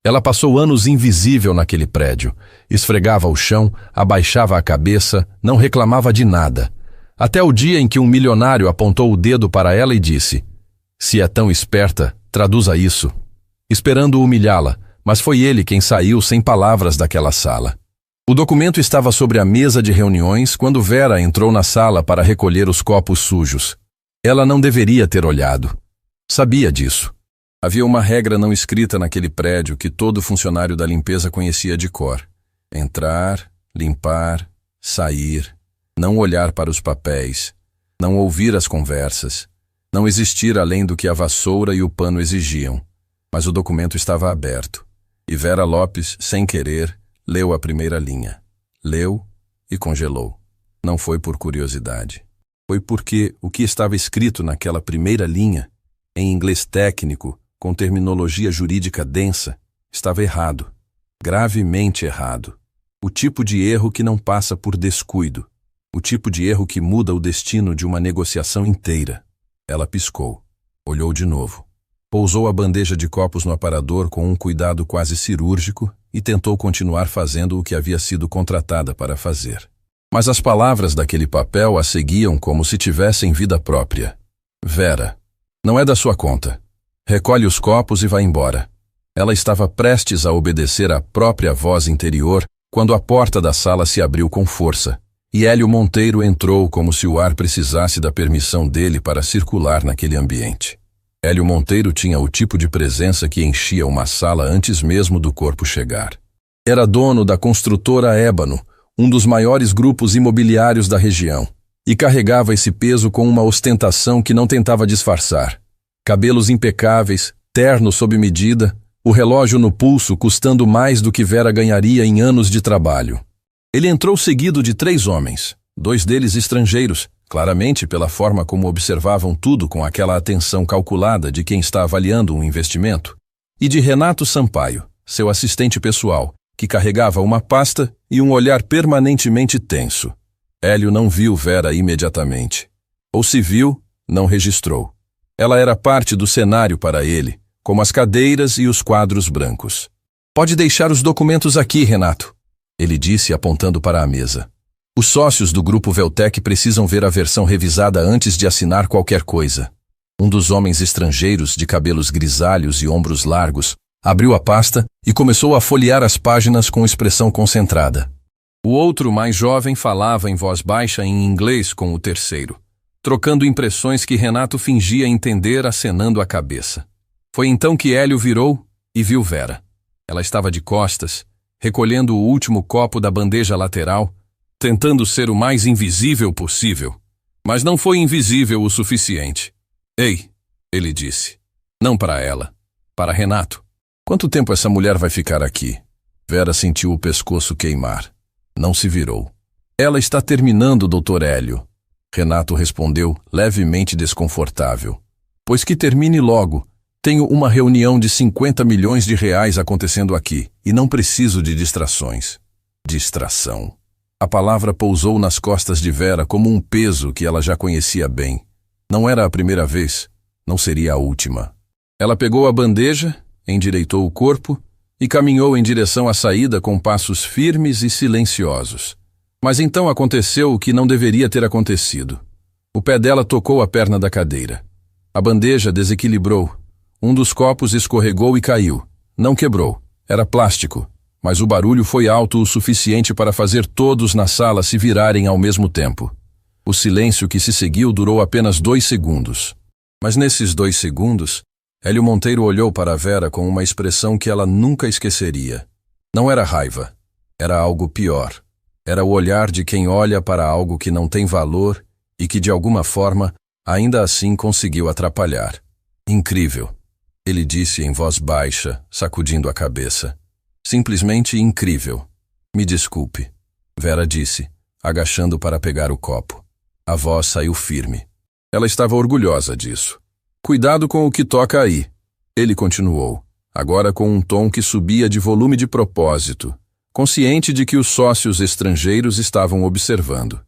Ela passou anos invisível naquele prédio. Esfregava o chão, abaixava a cabeça, não reclamava de nada. Até o dia em que um milionário apontou o dedo para ela e disse: "Se é tão esperta, traduza isso." Esperando humilhá-la, mas foi ele quem saiu sem palavras daquela sala. O documento estava sobre a mesa de reuniões quando Vera entrou na sala para recolher os copos sujos. Ela não deveria ter olhado. Sabia disso. Havia uma regra não escrita naquele prédio que todo funcionário da limpeza conhecia de cor: entrar, limpar, sair, não olhar para os papéis, não ouvir as conversas, não existir além do que a vassoura e o pano exigiam. Mas o documento estava aberto, e Vera Lopes, sem querer, leu a primeira linha. Leu e congelou. Não foi por curiosidade. Foi porque o que estava escrito naquela primeira linha, em inglês técnico, com terminologia jurídica densa, estava errado. Gravemente errado. O tipo de erro que não passa por descuido. O tipo de erro que muda o destino de uma negociação inteira. Ela piscou. Olhou de novo. Pousou a bandeja de copos no aparador com um cuidado quase cirúrgico e tentou continuar fazendo o que havia sido contratada para fazer. Mas as palavras daquele papel a seguiam como se tivessem vida própria. Vera, não é da sua conta. Recolhe os copos e vá embora. Ela estava prestes a obedecer à própria voz interior quando a porta da sala se abriu com força, e Hélio Monteiro entrou como se o ar precisasse da permissão dele para circular naquele ambiente. Hélio Monteiro tinha o tipo de presença que enchia uma sala antes mesmo do corpo chegar. Era dono da construtora Ébano, um dos maiores grupos imobiliários da região, e carregava esse peso com uma ostentação que não tentava disfarçar. Cabelos impecáveis, terno sob medida, o relógio no pulso custando mais do que Vera ganharia em anos de trabalho. Ele entrou seguido de 3 homens, 2 deles estrangeiros, claramente pela forma como observavam tudo com aquela atenção calculada de quem está avaliando um investimento, e de Renato Sampaio, seu assistente pessoal, que carregava uma pasta e um olhar permanentemente tenso. Hélio não viu Vera imediatamente. Ou se viu, não registrou. Ela era parte do cenário para ele, como as cadeiras e os quadros brancos. "Pode deixar os documentos aqui, Renato," ele disse apontando para a mesa. "Os sócios do Grupo Veltec precisam ver a versão revisada antes de assinar qualquer coisa." Um dos homens estrangeiros, de cabelos grisalhos e ombros largos, abriu a pasta e começou a folhear as páginas com expressão concentrada. O outro, mais jovem, falava em voz baixa em inglês com o terceiro, trocando impressões que Renato fingia entender acenando a cabeça. Foi então que Hélio virou e viu Vera. Ela estava de costas, recolhendo o último copo da bandeja lateral, tentando ser o mais invisível possível. Mas não foi invisível o suficiente. "Ei", ele disse. Não para ela, para Renato. "Quanto tempo essa mulher vai ficar aqui?" Vera sentiu o pescoço queimar. Não se virou. "Ela está terminando, Dr. Hélio." Renato respondeu, levemente desconfortável. "Pois que termine logo. Tenho uma reunião de 50 milhões de reais acontecendo aqui, e não preciso de distrações." Distração. A palavra pousou nas costas de Vera como um peso que ela já conhecia bem. Não era a primeira vez, não seria a última. Ela pegou a bandeja, endireitou o corpo e caminhou em direção à saída com passos firmes e silenciosos. Mas então aconteceu o que não deveria ter acontecido. O pé dela tocou a perna da cadeira. A bandeja desequilibrou. Um dos copos escorregou e caiu. Não quebrou. Era plástico. Mas o barulho foi alto o suficiente para fazer todos na sala se virarem ao mesmo tempo. O silêncio que se seguiu durou apenas 2 segundos. Mas nesses 2 segundos, Hélio Monteiro olhou para Vera com uma expressão que ela nunca esqueceria. Não era raiva. Era algo pior. Era o olhar de quem olha para algo que não tem valor e que, de alguma forma, ainda assim conseguiu atrapalhar. "Incrível", ele disse em voz baixa, sacudindo a cabeça. "Simplesmente incrível." "Me desculpe", Vera disse, agachando para pegar o copo. A voz saiu firme. Ela estava orgulhosa disso. "Cuidado com o que toca aí", ele continuou, agora com um tom que subia de volume de propósito, consciente de que os sócios estrangeiros estavam observando.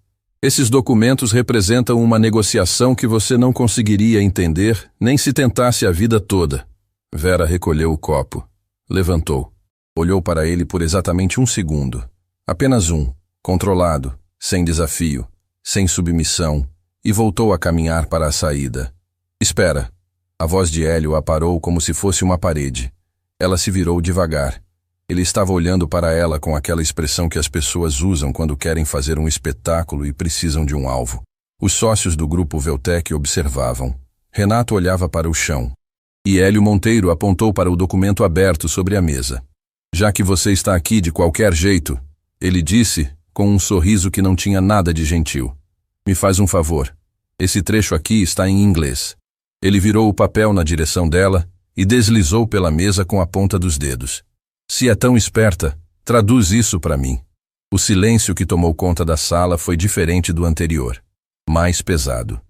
"Esses documentos representam uma negociação que você não conseguiria entender nem se tentasse a vida toda." Vera recolheu o copo. Levantou. Olhou para ele por exatamente um segundo. Apenas um, controlado, sem desafio, sem submissão, e voltou a caminhar para a saída. Espera. A voz de Hélio a parou como se fosse uma parede. Ela se virou devagar. Ele estava olhando para ela com aquela expressão que as pessoas usam quando querem fazer um espetáculo e precisam de um alvo. Os sócios do grupo Veltec observavam. Renato olhava para o chão. E Hélio Monteiro apontou para o documento aberto sobre a mesa. Já que você está aqui de qualquer jeito, ele disse, com um sorriso que não tinha nada de gentil. Me faz um favor. Esse trecho aqui está em inglês. Ele virou o papel na direção dela e deslizou pela mesa com a ponta dos dedos. Se é tão esperta, traduz isso para mim. O silêncio que tomou conta da sala foi diferente do anterior. Mais pesado.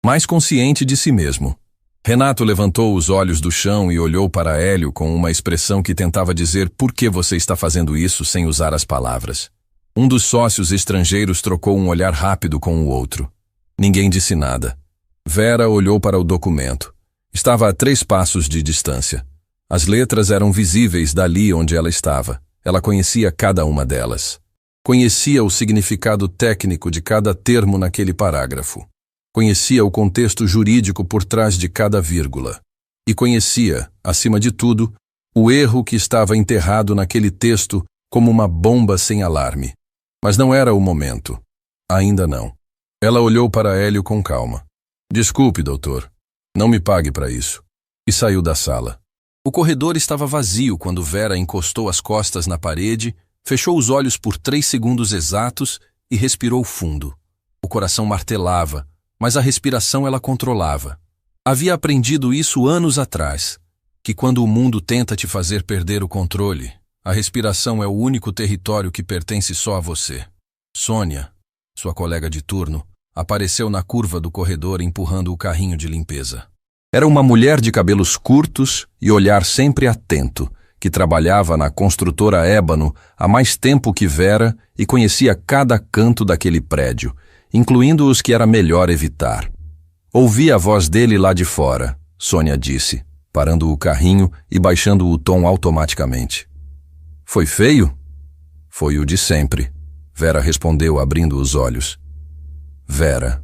Mais consciente de si mesmo. Renato levantou os olhos do chão e olhou para Hélio com uma expressão que tentava dizer por que você está fazendo isso sem usar as palavras. Um dos sócios estrangeiros trocou um olhar rápido com o outro. Ninguém disse nada. Vera olhou para o documento. Estava a 3 passos de distância. As letras eram visíveis dali onde ela estava. Ela conhecia cada uma delas. Conhecia o significado técnico de cada termo naquele parágrafo. Conhecia o contexto jurídico por trás de cada vírgula. E conhecia, acima de tudo, o erro que estava enterrado naquele texto como uma bomba sem alarme. Mas não era o momento. Ainda não. Ela olhou para Hélio com calma. Desculpe, doutor. Não me pague para isso. E saiu da sala. O corredor estava vazio quando Vera encostou as costas na parede, fechou os olhos por 3 segundos exatos e respirou fundo. O coração martelava, mas a respiração ela controlava. Havia aprendido isso anos atrás, que quando o mundo tenta te fazer perder o controle, a respiração é o único território que pertence só a você. Sônia, sua colega de turno, apareceu na curva do corredor empurrando o carrinho de limpeza. Era uma mulher de cabelos curtos e olhar sempre atento, que trabalhava na construtora Ébano há mais tempo que Vera e conhecia cada canto daquele prédio, incluindo os que era melhor evitar. Ouvi a voz dele lá de fora, Sônia disse, parando o carrinho e baixando o tom automaticamente. Foi feio? Foi o de sempre, Vera respondeu abrindo os olhos. Vera.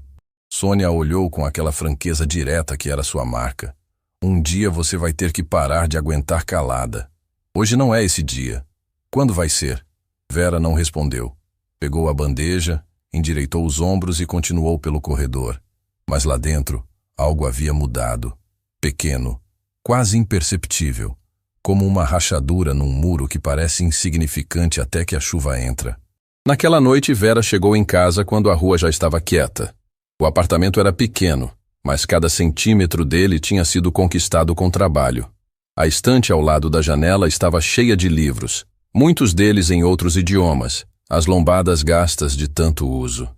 Sônia olhou com aquela franqueza direta que era sua marca. Um dia você vai ter que parar de aguentar calada. Hoje não é esse dia. Quando vai ser? Vera não respondeu. Pegou a bandeja, endireitou os ombros e continuou pelo corredor. Mas lá dentro, algo havia mudado. Pequeno, quase imperceptível, como uma rachadura num muro que parece insignificante até que a chuva entra. Naquela noite, Vera chegou em casa quando a rua já estava quieta. O apartamento era pequeno, mas cada centímetro dele tinha sido conquistado com trabalho. A estante ao lado da janela estava cheia de livros, muitos deles em outros idiomas, as lombadas gastas de tanto uso.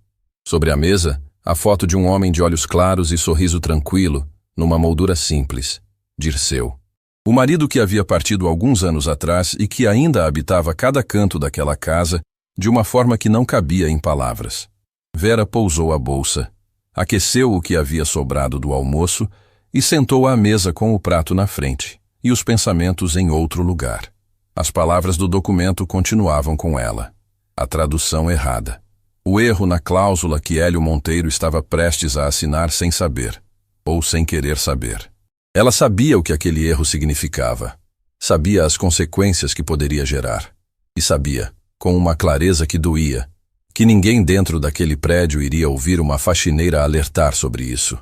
Sobre a mesa, a foto de um homem de olhos claros e sorriso tranquilo, numa moldura simples, Dirceu. O marido que havia partido alguns anos atrás e que ainda habitava cada canto daquela casa de uma forma que não cabia em palavras. Vera pousou a bolsa, aqueceu o que havia sobrado do almoço e sentou à mesa com o prato na frente e os pensamentos em outro lugar. As palavras do documento continuavam com ela. A tradução errada. O erro na cláusula que Hélio Monteiro estava prestes a assinar sem saber, ou sem querer saber. Ela sabia o que aquele erro significava. Sabia as consequências que poderia gerar. E sabia, com uma clareza que doía, que ninguém dentro daquele prédio iria ouvir uma faxineira alertar sobre isso.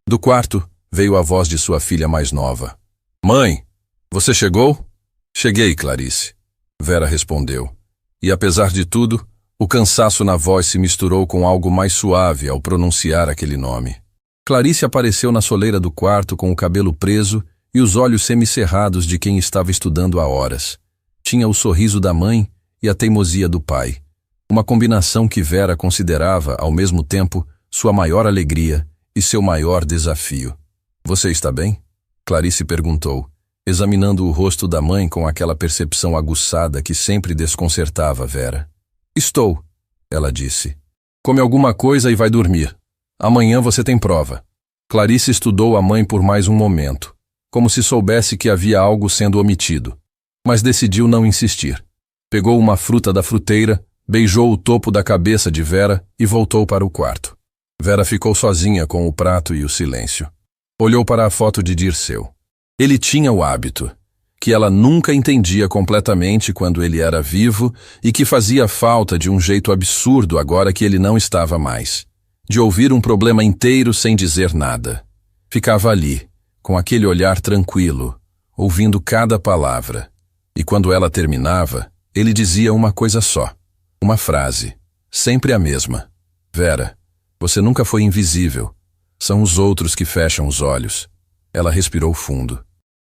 Do quarto, veio a voz de sua filha mais nova. Mãe, você chegou? Cheguei, Clarice. Vera respondeu. E apesar de tudo, o cansaço na voz se misturou com algo mais suave ao pronunciar aquele nome. Clarice apareceu na soleira do quarto com o cabelo preso e os olhos semicerrados de quem estava estudando há horas. Tinha o sorriso da mãe e a teimosia do pai. Uma combinação que Vera considerava, ao mesmo tempo, sua maior alegria e seu maior desafio. Você está bem? Clarice perguntou, examinando o rosto da mãe com aquela percepção aguçada que sempre desconcertava Vera. Estou, ela disse. Come alguma coisa e vai dormir. Amanhã você tem prova. Clarice estudou a mãe por mais um momento, como se soubesse que havia algo sendo omitido. mas decidiu não insistir. Pegou uma fruta da fruteira, beijou o topo da cabeça de Vera e voltou para o quarto. Vera ficou sozinha com o prato e o silêncio. Olhou para a foto de Dirceu. Ele tinha o hábito, que ela nunca entendia completamente quando ele era vivo e que fazia falta de um jeito absurdo agora que ele não estava mais. De ouvir um problema inteiro sem dizer nada. Ficava ali, com aquele olhar tranquilo, ouvindo cada palavra. E quando ela terminava, ele dizia uma coisa só. Uma frase, sempre a mesma. Vera, você nunca foi invisível. São os outros que fecham os olhos. Ela respirou fundo.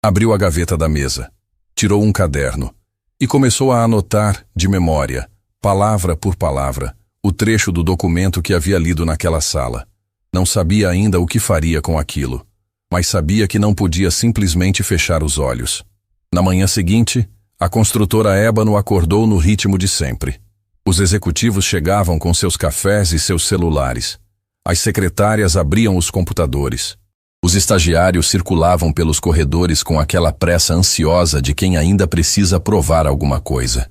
Abriu a gaveta da mesa, tirou um caderno e começou a anotar, de memória, palavra por palavra, o trecho do documento que havia lido naquela sala. Não sabia ainda o que faria com aquilo, mas sabia que não podia simplesmente fechar os olhos. Na manhã seguinte, a construtora Ébano acordou no ritmo de sempre. Os executivos chegavam com seus cafés e seus celulares. As secretárias abriam os computadores. Os estagiários circulavam pelos corredores com aquela pressa ansiosa de quem ainda precisa provar alguma coisa.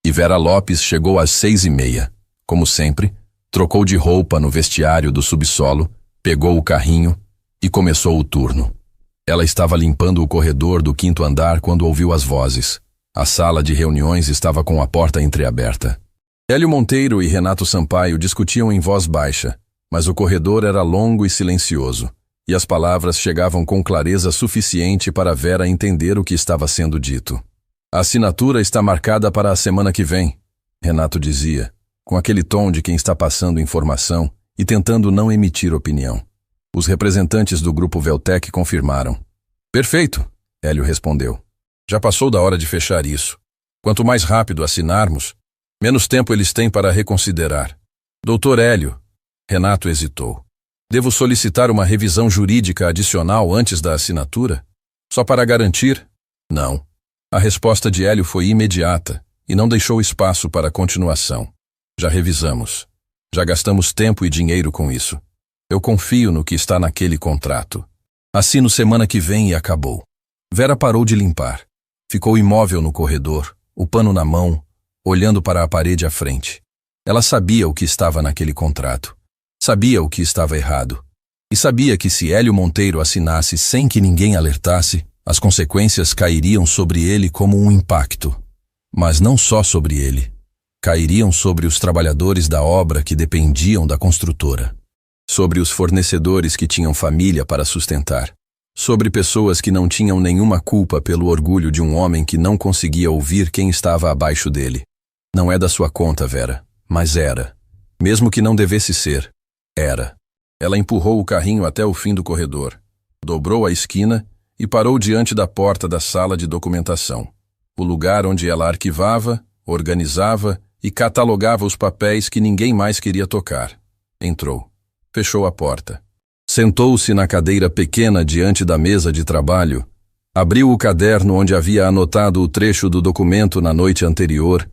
E Vera Lopes chegou às 6:30. Como sempre, trocou de roupa no vestiário do subsolo, pegou o carrinho e começou o turno. Ela estava limpando o corredor do 5º andar quando ouviu as vozes. A sala de reuniões estava com a porta entreaberta. Hélio Monteiro e Renato Sampaio discutiam em voz baixa, mas o corredor era longo e silencioso, e as palavras chegavam com clareza suficiente para Vera entender o que estava sendo dito. A assinatura está marcada para a semana que vem, Renato dizia, com aquele tom de quem está passando informação e tentando não emitir opinião. Os representantes do grupo Veltec confirmaram. Perfeito, Hélio respondeu. Já passou da hora de fechar isso. Quanto mais rápido assinarmos, menos tempo eles têm para reconsiderar. Doutor Hélio, Renato hesitou. Devo solicitar uma revisão jurídica adicional antes da assinatura? Só para garantir? Não. A resposta de Hélio foi imediata e não deixou espaço para continuação. Já revisamos. Já gastamos tempo e dinheiro com isso. Eu confio no que está naquele contrato. Assino semana que vem e acabou. Vera parou de limpar. Ficou imóvel no corredor, o pano na mão, olhando para a parede à frente. Ela sabia o que estava naquele contrato. Sabia o que estava errado. E sabia que se Hélio Monteiro assinasse sem que ninguém alertasse, as consequências cairiam sobre ele como um impacto. Mas não só sobre ele. Cairiam sobre os trabalhadores da obra que dependiam da construtora. Sobre os fornecedores que tinham família para sustentar. Sobre pessoas que não tinham nenhuma culpa pelo orgulho de um homem que não conseguia ouvir quem estava abaixo dele. Não é da sua conta, Vera, mas era. Mesmo que não devesse ser, era. Ela empurrou o carrinho até o fim do corredor, dobrou a esquina e parou diante da porta da sala de documentação, o lugar onde ela arquivava, organizava e catalogava os papéis que ninguém mais queria tocar. Entrou. Fechou a porta. Sentou-se na cadeira pequena diante da mesa de trabalho, abriu o caderno onde havia anotado o trecho do documento na noite anterior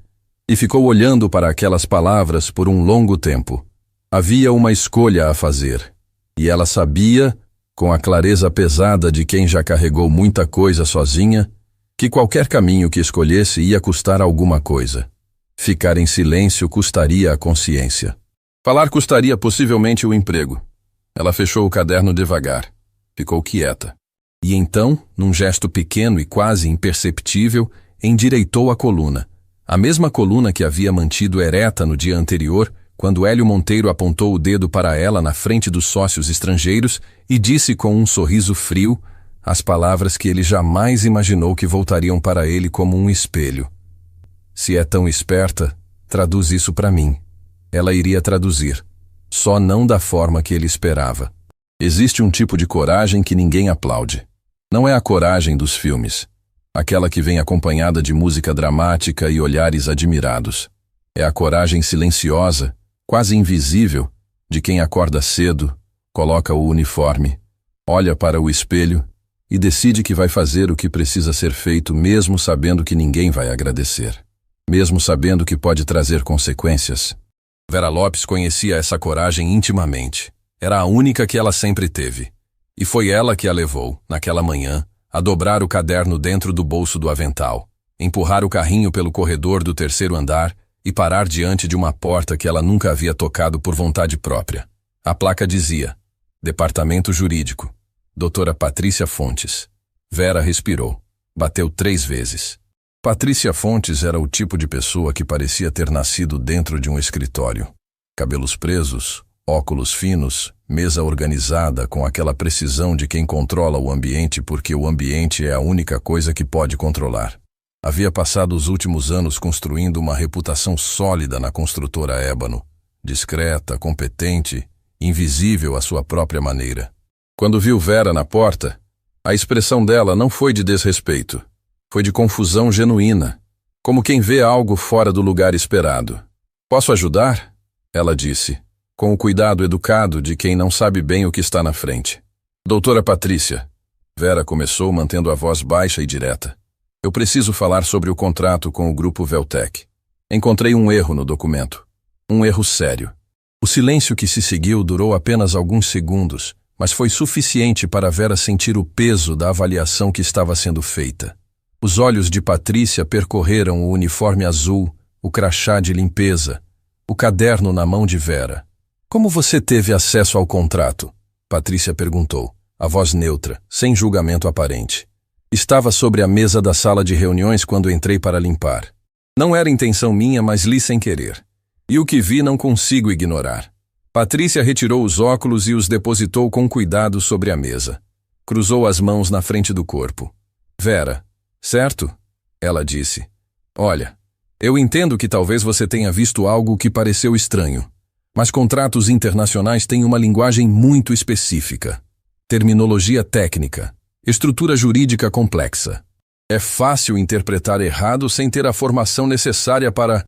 e ficou olhando para aquelas palavras por um longo tempo. Havia uma escolha a fazer, e ela sabia, com a clareza pesada de quem já carregou muita coisa sozinha, que qualquer caminho que escolhesse ia custar alguma coisa. Ficar em silêncio custaria a consciência. Falar custaria possivelmente o emprego. Ela fechou o caderno devagar. Ficou quieta. E então, num gesto pequeno e quase imperceptível, endireitou a coluna. A mesma coluna que havia mantido ereta no dia anterior, quando Hélio Monteiro apontou o dedo para ela na frente dos sócios estrangeiros e disse com um sorriso frio as palavras que ele jamais imaginou que voltariam para ele como um espelho. Se é tão esperta, traduz isso para mim. Ela iria traduzir. Só não da forma que ele esperava. Existe um tipo de coragem que ninguém aplaude. Não é a coragem dos filmes, aquela que vem acompanhada de música dramática e olhares admirados. É a coragem silenciosa, quase invisível, de quem acorda cedo, coloca o uniforme, olha para o espelho e decide que vai fazer o que precisa ser feito mesmo sabendo que ninguém vai agradecer. Mesmo sabendo que pode trazer consequências. Vera Lopes conhecia essa coragem intimamente. Era a única que ela sempre teve. E foi ela que a levou, naquela manhã, a dobrar o caderno dentro do bolso do avental, empurrar o carrinho pelo corredor do terceiro andar e parar diante de uma porta que ela nunca havia tocado por vontade própria. A placa dizia: Departamento Jurídico, Doutora Patrícia Fontes. Vera respirou. Bateu 3 vezes. Patrícia Fontes era o tipo de pessoa que parecia ter nascido dentro de um escritório. Cabelos presos, óculos finos, mesa organizada com aquela precisão de quem controla o ambiente porque o ambiente é a única coisa que pode controlar. Havia passado os últimos anos construindo uma reputação sólida na construtora Ébano, discreta, competente, invisível à sua própria maneira. Quando viu Vera na porta, a expressão dela não foi de desrespeito, foi de confusão genuína, como quem vê algo fora do lugar esperado. Posso ajudar? Ela disse, com o cuidado educado de quem não sabe bem o que está na frente. Doutora Patrícia, Vera começou mantendo a voz baixa e direta. Eu preciso falar sobre o contrato com o grupo Veltec. Encontrei um erro no documento. Um erro sério. O silêncio que se seguiu durou apenas alguns segundos, mas foi suficiente para Vera sentir o peso da avaliação que estava sendo feita. Os olhos de Patrícia percorreram o uniforme azul, o crachá de limpeza, o caderno na mão de Vera. Como você teve acesso ao contrato? Patrícia perguntou, a voz neutra, sem julgamento aparente. Estava sobre a mesa da sala de reuniões quando entrei para limpar. Não era intenção minha, mas li sem querer. E o que vi não consigo ignorar. Patrícia retirou os óculos e os depositou com cuidado sobre a mesa. Cruzou as mãos na frente do corpo. Vera, certo? Ela disse. Olha, eu entendo que talvez você tenha visto algo que pareceu estranho, mas contratos internacionais têm uma linguagem muito específica. Terminologia técnica. Estrutura jurídica complexa. É fácil interpretar errado sem ter a formação necessária para...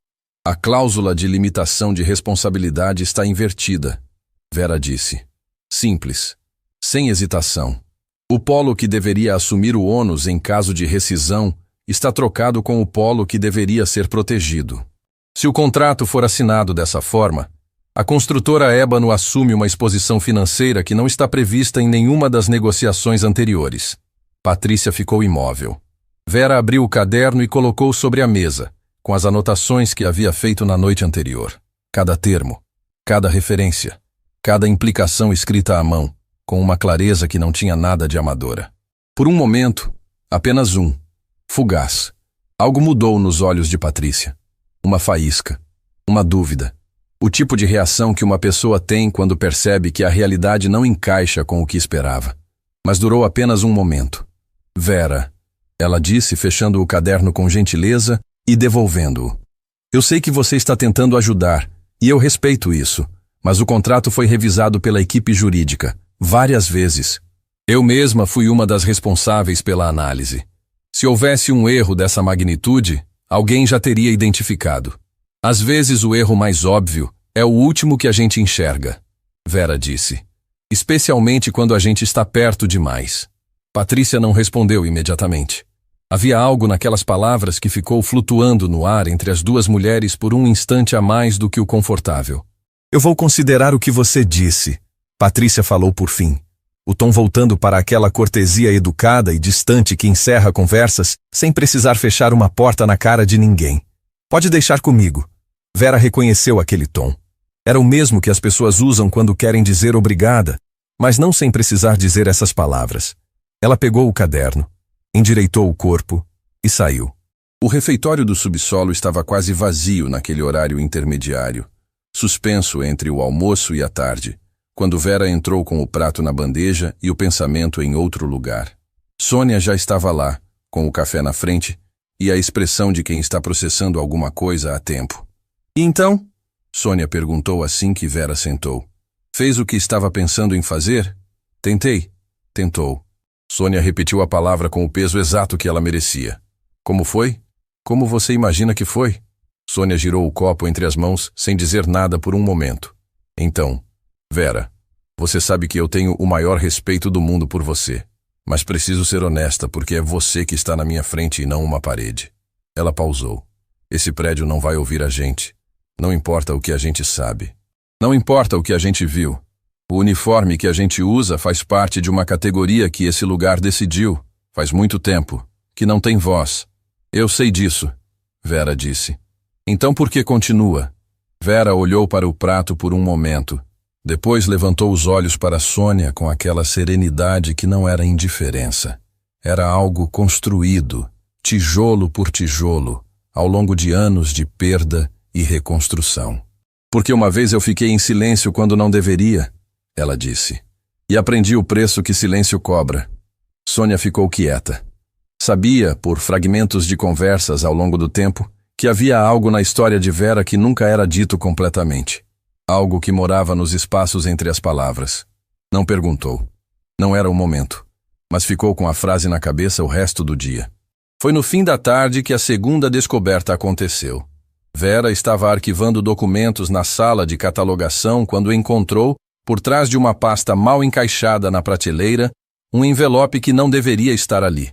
A cláusula de limitação de responsabilidade está invertida, Vera disse. Simples. Sem hesitação. O polo que deveria assumir o ônus em caso de rescisão está trocado com o polo que deveria ser protegido. Se o contrato for assinado dessa forma, a construtora Ébano assume uma exposição financeira que não está prevista em nenhuma das negociações anteriores. Patrícia ficou imóvel. Vera abriu o caderno e colocou sobre a mesa, com as anotações que havia feito na noite anterior. Cada termo, cada referência, cada implicação escrita à mão, com uma clareza que não tinha nada de amadora. Por um momento, apenas um, fugaz, algo mudou nos olhos de Patrícia. Uma faísca, uma dúvida. O tipo de reação que uma pessoa tem quando percebe que a realidade não encaixa com o que esperava. Mas durou apenas um momento. Vera, ela disse, fechando o caderno com gentileza e devolvendo-o. Eu sei que você está tentando ajudar, e eu respeito isso, mas o contrato foi revisado pela equipe jurídica, várias vezes. Eu mesma fui uma das responsáveis pela análise. Se houvesse um erro dessa magnitude, alguém já teria identificado. Às vezes o erro mais óbvio é o último que a gente enxerga, Vera disse. Especialmente quando a gente está perto demais. Patrícia não respondeu imediatamente. Havia algo naquelas palavras que ficou flutuando no ar entre as duas mulheres por um instante a mais do que o confortável. Eu vou considerar o que você disse, Patrícia falou por fim, o tom voltando para aquela cortesia educada e distante que encerra conversas sem precisar fechar uma porta na cara de ninguém. Pode deixar comigo. Vera reconheceu aquele tom. Era o mesmo que as pessoas usam quando querem dizer obrigada, mas não sem precisar dizer essas palavras. Ela pegou o caderno, endireitou o corpo e saiu. O refeitório do subsolo estava quase vazio naquele horário intermediário, suspenso entre o almoço e a tarde, quando Vera entrou com o prato na bandeja e o pensamento em outro lugar. Sônia já estava lá, com o café na frente e a expressão de quem está processando alguma coisa há tempo. E então? Sônia perguntou assim que Vera sentou. Fez o que estava pensando em fazer? Tentei. Tentou. Sônia repetiu a palavra com o peso exato que ela merecia. Como foi? Como você imagina que foi? Sônia girou o copo entre as mãos sem dizer nada por um momento. Então, Vera, você sabe que eu tenho o maior respeito do mundo por você, mas preciso ser honesta porque é você que está na minha frente e não uma parede. Ela pausou. Esse prédio não vai ouvir a gente. Não importa o que a gente sabe. Não importa o que a gente viu. O uniforme que a gente usa faz parte de uma categoria que esse lugar decidiu, faz muito tempo, que não tem voz. Eu sei disso, Vera disse. Então por que continua? Vera olhou para o prato por um momento. Depois levantou os olhos para Sônia com aquela serenidade que não era indiferença. Era algo construído, tijolo por tijolo, ao longo de anos de perda e reconstrução. Porque uma vez eu fiquei em silêncio quando não deveria, ela disse. E aprendi o preço que silêncio cobra. Sônia ficou quieta. Sabia, por fragmentos de conversas ao longo do tempo, que havia algo na história de Vera que nunca era dito completamente. Algo que morava nos espaços entre as palavras. Não perguntou. Não era o momento. Mas ficou com a frase na cabeça o resto do dia. Foi no fim da tarde que a segunda descoberta aconteceu. Vera estava arquivando documentos na sala de catalogação quando encontrou, por trás de uma pasta mal encaixada na prateleira, um envelope que não deveria estar ali.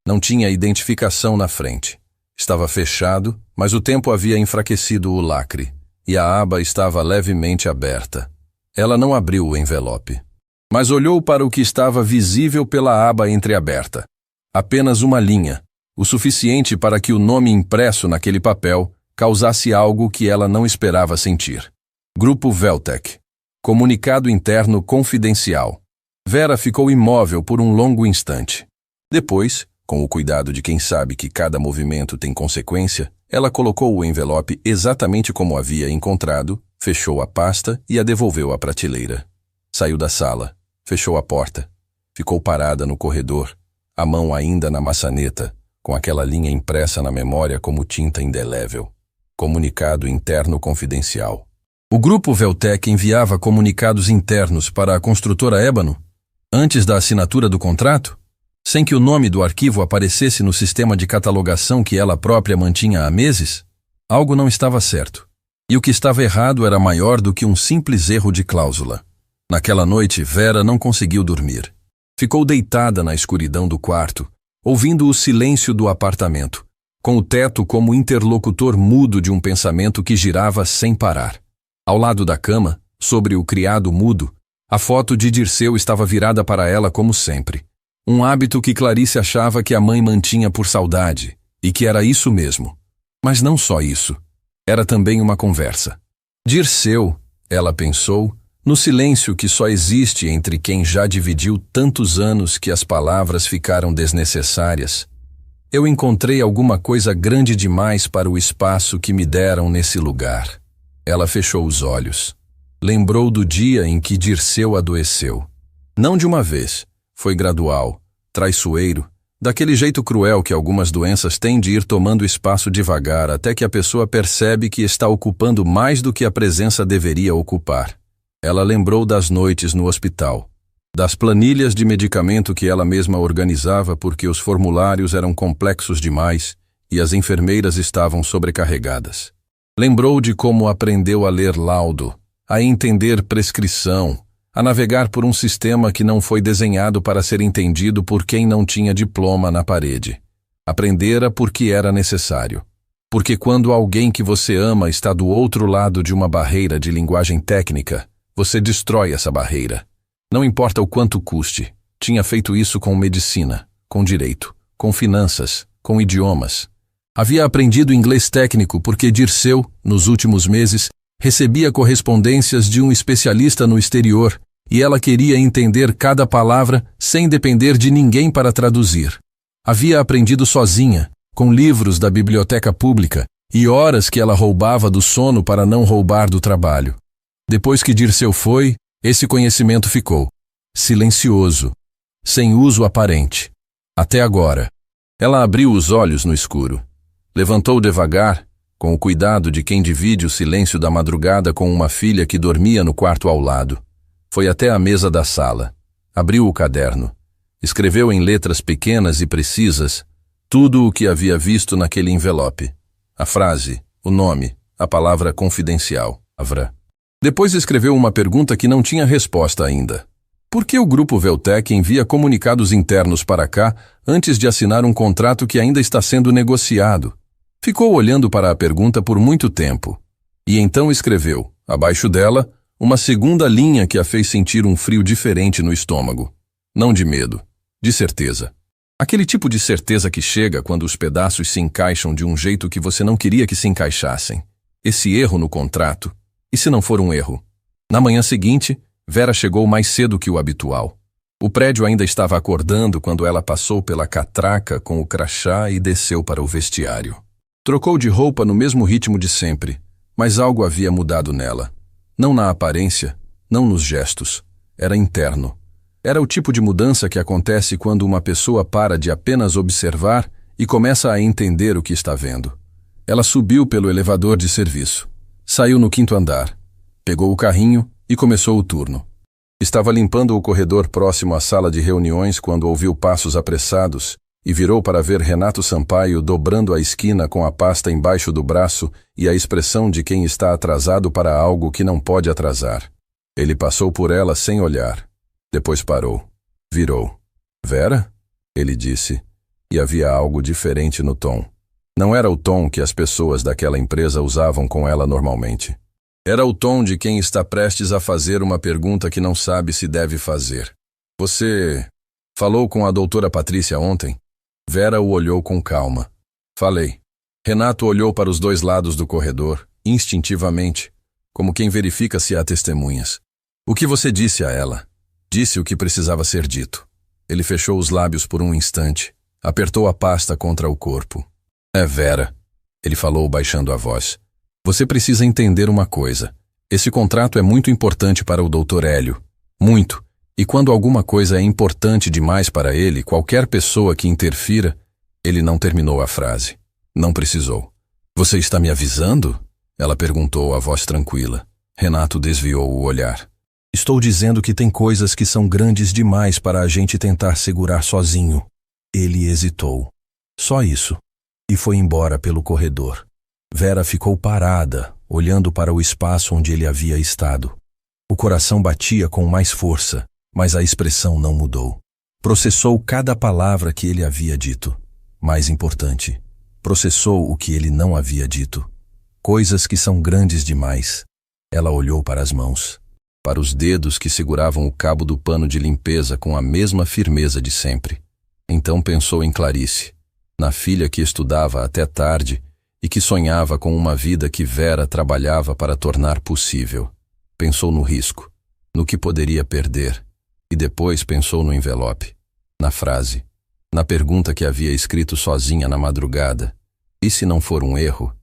Não tinha identificação na frente. Estava fechado, mas o tempo havia enfraquecido o lacre, e a aba estava levemente aberta. Ela não abriu o envelope, mas olhou para o que estava visível pela aba entreaberta. Apenas uma linha, o suficiente para que o nome impresso naquele papel causasse algo que ela não esperava sentir. Grupo Veltec. Comunicado interno confidencial. Vera ficou imóvel por um longo instante. Depois, com o cuidado de quem sabe que cada movimento tem consequência, ela colocou o envelope exatamente como havia encontrado, fechou a pasta e a devolveu à prateleira. Saiu da sala, fechou a porta, ficou parada no corredor, a mão ainda na maçaneta, com aquela linha impressa na memória como tinta indelével. Comunicado interno confidencial. O Grupo Veltec enviava comunicados internos para a construtora Ébano, antes da assinatura do contrato, sem que o nome do arquivo aparecesse no sistema de catalogação que ela própria mantinha há meses? Algo não estava certo. E o que estava errado era maior do que um simples erro de cláusula. Naquela noite, Vera não conseguiu dormir. Ficou deitada na escuridão do quarto, ouvindo o silêncio do apartamento, com o teto como interlocutor mudo de um pensamento que girava sem parar. Ao lado da cama, sobre o criado mudo, a foto de Dirceu estava virada para ela como sempre. Um hábito que Clarice achava que a mãe mantinha por saudade, e que era isso mesmo. Mas não só isso. Era também uma conversa. Dirceu, ela pensou, no silêncio que só existe entre quem já dividiu tantos anos que as palavras ficaram desnecessárias. Eu encontrei alguma coisa grande demais para o espaço que me deram nesse lugar. Ela fechou os olhos. Lembrou do dia em que Dirceu adoeceu. Não de uma vez. Foi gradual, traiçoeiro, daquele jeito cruel que algumas doenças têm de ir tomando espaço devagar até que a pessoa percebe que está ocupando mais do que a presença deveria ocupar. Ela lembrou das noites no hospital, das planilhas de medicamento que ela mesma organizava porque os formulários eram complexos demais e as enfermeiras estavam sobrecarregadas. Lembrou de como aprendeu a ler laudo, a entender prescrição, a navegar por um sistema que não foi desenhado para ser entendido por quem não tinha diploma na parede. Aprendera porque era necessário. Porque quando alguém que você ama está do outro lado de uma barreira de linguagem técnica, você destrói essa barreira. Não importa o quanto custe. Tinha feito isso com medicina, com direito, com finanças, com idiomas. Havia aprendido inglês técnico porque Dirceu, nos últimos meses, recebia correspondências de um especialista no exterior e ela queria entender cada palavra sem depender de ninguém para traduzir. Havia aprendido sozinha, com livros da biblioteca pública e horas que ela roubava do sono para não roubar do trabalho. Depois que Dirceu foi, esse conhecimento ficou silencioso, sem uso aparente. Até agora. Ela abriu os olhos no escuro. Levantou devagar, com o cuidado de quem divide o silêncio da madrugada com uma filha que dormia no quarto ao lado. Foi até a mesa da sala. Abriu o caderno. Escreveu em letras pequenas e precisas tudo o que havia visto naquele envelope. A frase, o nome, a palavra confidencial, Avra. Depois escreveu uma pergunta que não tinha resposta ainda. Por que o Grupo Veltec envia comunicados internos para cá antes de assinar um contrato que ainda está sendo negociado? Ficou olhando para a pergunta por muito tempo. E então escreveu, abaixo dela, uma segunda linha que a fez sentir um frio diferente no estômago. Não de medo, de certeza. Aquele tipo de certeza que chega quando os pedaços se encaixam de um jeito que você não queria que se encaixassem. Esse erro no contrato. E se não for um erro? Na manhã seguinte, Vera chegou mais cedo que o habitual. O prédio ainda estava acordando quando ela passou pela catraca com o crachá e desceu para o vestiário. Trocou de roupa no mesmo ritmo de sempre, mas algo havia mudado nela. Não na aparência, não nos gestos. Era interno. Era o tipo de mudança que acontece quando uma pessoa para de apenas observar e começa a entender o que está vendo. Ela subiu pelo elevador de serviço. Saiu no 5º andar. Pegou o carrinho e começou o turno. Estava limpando o corredor próximo à sala de reuniões quando ouviu passos apressados e virou para ver Renato Sampaio dobrando a esquina com a pasta embaixo do braço e a expressão de quem está atrasado para algo que não pode atrasar. Ele passou por ela sem olhar. Depois parou. Virou. Vera? Ele disse. E havia algo diferente no tom. Não era o tom que as pessoas daquela empresa usavam com ela normalmente. Era o tom de quem está prestes a fazer uma pergunta que não sabe se deve fazer. Você falou com a doutora Patrícia ontem? Vera o olhou com calma. Falei. Renato olhou para os dois lados do corredor, instintivamente, como quem verifica se há testemunhas. O que você disse a ela? Disse o que precisava ser dito. Ele fechou os lábios por um instante, apertou a pasta contra o corpo. É Vera, ele falou baixando a voz. Você precisa entender uma coisa. Esse contrato é muito importante para o Dr. Hélio. Muito. E quando alguma coisa é importante demais para ele, qualquer pessoa que interfira... Ele não terminou a frase. Não precisou. Você está me avisando? Ela perguntou, a voz tranquila. Renato desviou o olhar. Estou dizendo que tem coisas que são grandes demais para a gente tentar segurar sozinho. Ele hesitou. Só isso. E foi embora pelo corredor. Vera ficou parada, olhando para o espaço onde ele havia estado. O coração batia com mais força, mas a expressão não mudou. Processou cada palavra que ele havia dito. Mais importante, processou o que ele não havia dito. Coisas que são grandes demais. Ela olhou para as mãos. Para os dedos que seguravam o cabo do pano de limpeza com a mesma firmeza de sempre. Então pensou em Clarice, na filha que estudava até tarde e que sonhava com uma vida que Vera trabalhava para tornar possível. Pensou no risco, no que poderia perder, e depois pensou no envelope, na frase, na pergunta que havia escrito sozinha na madrugada. E se não for um erro?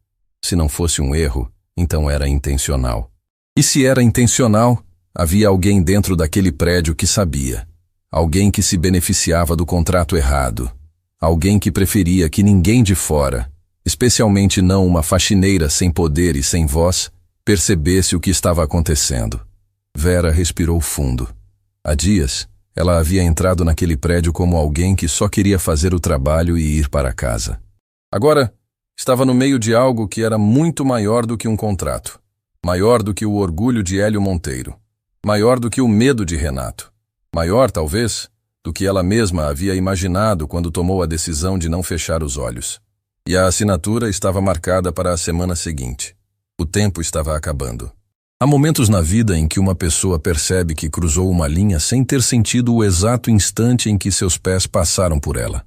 Se não fosse um erro, então era intencional. E se era intencional, havia alguém dentro daquele prédio que sabia. Alguém que se beneficiava do contrato errado. Alguém que preferia que ninguém de fora, especialmente não uma faxineira sem poder e sem voz, percebesse o que estava acontecendo. Vera respirou fundo. Há dias, ela havia entrado naquele prédio como alguém que só queria fazer o trabalho e ir para casa. Agora, estava no meio de algo que era muito maior do que um contrato. Maior do que o orgulho de Hélio Monteiro. Maior do que o medo de Renato. Maior, talvez, do que ela mesma havia imaginado quando tomou a decisão de não fechar os olhos. E a assinatura estava marcada para a semana seguinte. O tempo estava acabando. Há momentos na vida em que uma pessoa percebe que cruzou uma linha sem ter sentido o exato instante em que seus pés passaram por ela.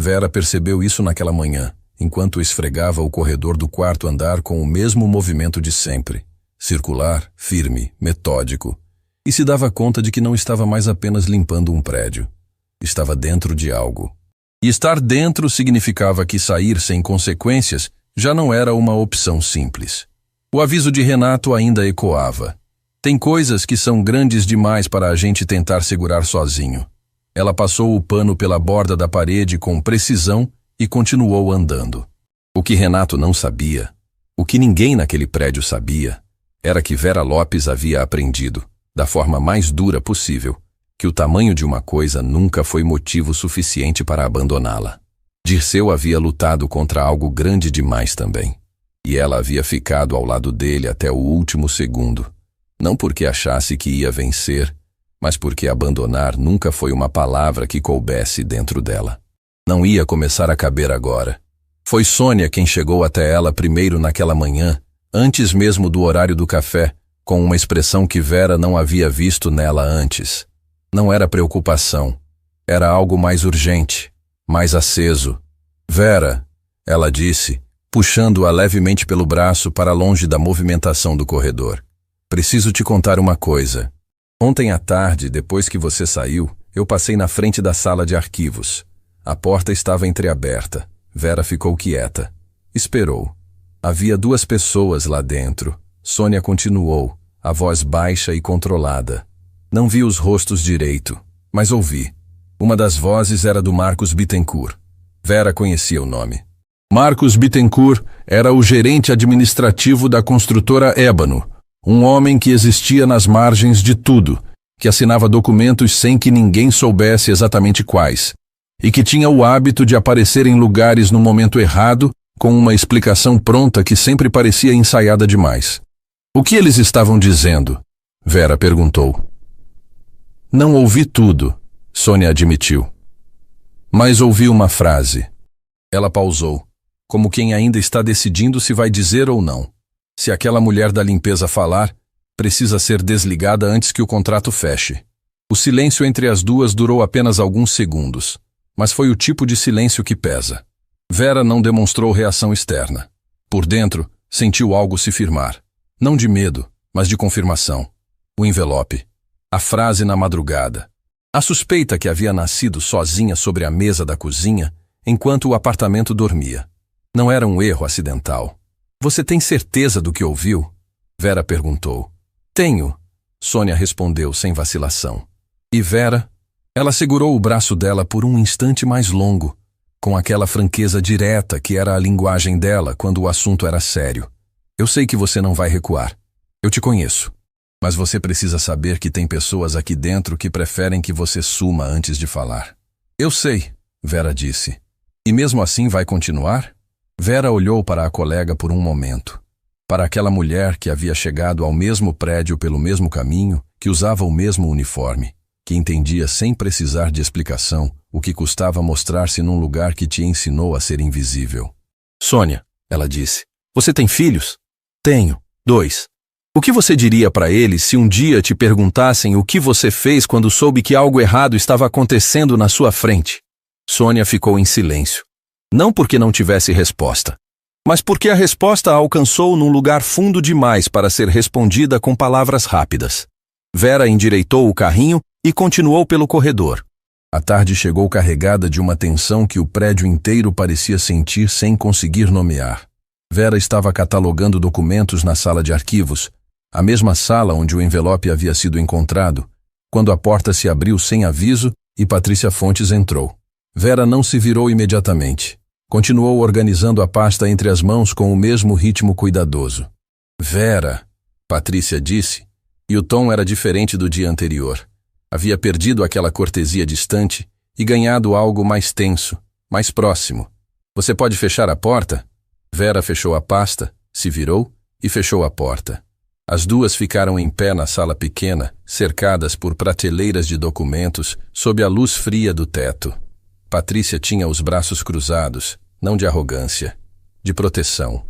Vera percebeu isso naquela manhã, enquanto esfregava o corredor do 4º andar com o mesmo movimento de sempre. Circular, firme, metódico. E se dava conta de que não estava mais apenas limpando um prédio. Estava dentro de algo. E estar dentro significava que sair sem consequências já não era uma opção simples. O aviso de Renato ainda ecoava. Tem coisas que são grandes demais para a gente tentar segurar sozinho. Ela passou o pano pela borda da parede com precisão e continuou andando. O que Renato não sabia, o que ninguém naquele prédio sabia, era que Vera Lopes havia aprendido, da forma mais dura possível, que o tamanho de uma coisa nunca foi motivo suficiente para abandoná-la. Dirceu havia lutado contra algo grande demais também, e ela havia ficado ao lado dele até o último segundo, não porque achasse que ia vencer, mas porque abandonar nunca foi uma palavra que coubesse dentro dela. Não ia começar a caber agora. Foi Sônia quem chegou até ela primeiro naquela manhã, antes mesmo do horário do café, com uma expressão que Vera não havia visto nela antes. Não era preocupação. Era algo mais urgente, mais aceso. Vera, ela disse, puxando-a levemente pelo braço para longe da movimentação do corredor. Preciso te contar uma coisa. Ontem à tarde, depois que você saiu, eu passei na frente da sala de arquivos. A porta estava entreaberta. Vera ficou quieta. Esperou. Havia 2 pessoas lá dentro. Sônia continuou, a voz baixa e controlada. Não vi os rostos direito, mas ouvi. Uma das vozes era do Marcos Bittencourt. Vera conhecia o nome. Marcos Bittencourt era o gerente administrativo da construtora Ébano, um homem que existia nas margens de tudo, que assinava documentos sem que ninguém soubesse exatamente quais, e que tinha o hábito de aparecer em lugares no momento errado, com uma explicação pronta que sempre parecia ensaiada demais. O que eles estavam dizendo? Vera perguntou. Não ouvi tudo, Sônia admitiu. Mas ouvi uma frase. Ela pausou, como quem ainda está decidindo se vai dizer ou não. Se aquela mulher da limpeza falar, precisa ser desligada antes que o contrato feche. O silêncio entre as duas durou apenas alguns segundos, mas foi o tipo de silêncio que pesa. Vera não demonstrou reação externa. Por dentro, sentiu algo se firmar. Não de medo, mas de confirmação. O envelope. A frase na madrugada. A suspeita que havia nascido sozinha sobre a mesa da cozinha, enquanto o apartamento dormia. Não era um erro acidental. Você tem certeza do que ouviu? Vera perguntou. Tenho, Sônia respondeu sem vacilação. E Vera? Ela segurou o braço dela por um instante mais longo, com aquela franqueza direta que era a linguagem dela quando o assunto era sério. Eu sei que você não vai recuar. Eu te conheço. Mas você precisa saber que tem pessoas aqui dentro que preferem que você suma antes de falar. Eu sei, Vera disse. E mesmo assim vai continuar? Vera olhou para a colega por um momento. Para aquela mulher que havia chegado ao mesmo prédio pelo mesmo caminho, que usava o mesmo uniforme, que entendia sem precisar de explicação o que custava mostrar-se num lugar que te ensinou a ser invisível. Sônia, ela disse, você tem filhos? Tenho, 2. O que você diria para eles se um dia te perguntassem o que você fez quando soube que algo errado estava acontecendo na sua frente? Sônia ficou em silêncio. Não porque não tivesse resposta, mas porque a resposta a alcançou num lugar fundo demais para ser respondida com palavras rápidas. Vera endireitou o carrinho e continuou pelo corredor. A tarde chegou carregada de uma tensão que o prédio inteiro parecia sentir sem conseguir nomear. Vera estava catalogando documentos na sala de arquivos, a mesma sala onde o envelope havia sido encontrado, quando a porta se abriu sem aviso e Patrícia Fontes entrou. Vera não se virou imediatamente. Continuou organizando a pasta entre as mãos com o mesmo ritmo cuidadoso. Vera, Patrícia disse, e o tom era diferente do dia anterior. Havia perdido aquela cortesia distante e ganhado algo mais tenso, mais próximo. Você pode fechar a porta? Vera fechou a pasta, se virou e fechou a porta. As duas ficaram em pé na sala pequena, cercadas por prateleiras de documentos, sob a luz fria do teto. Patrícia tinha os braços cruzados, não de arrogância, de proteção.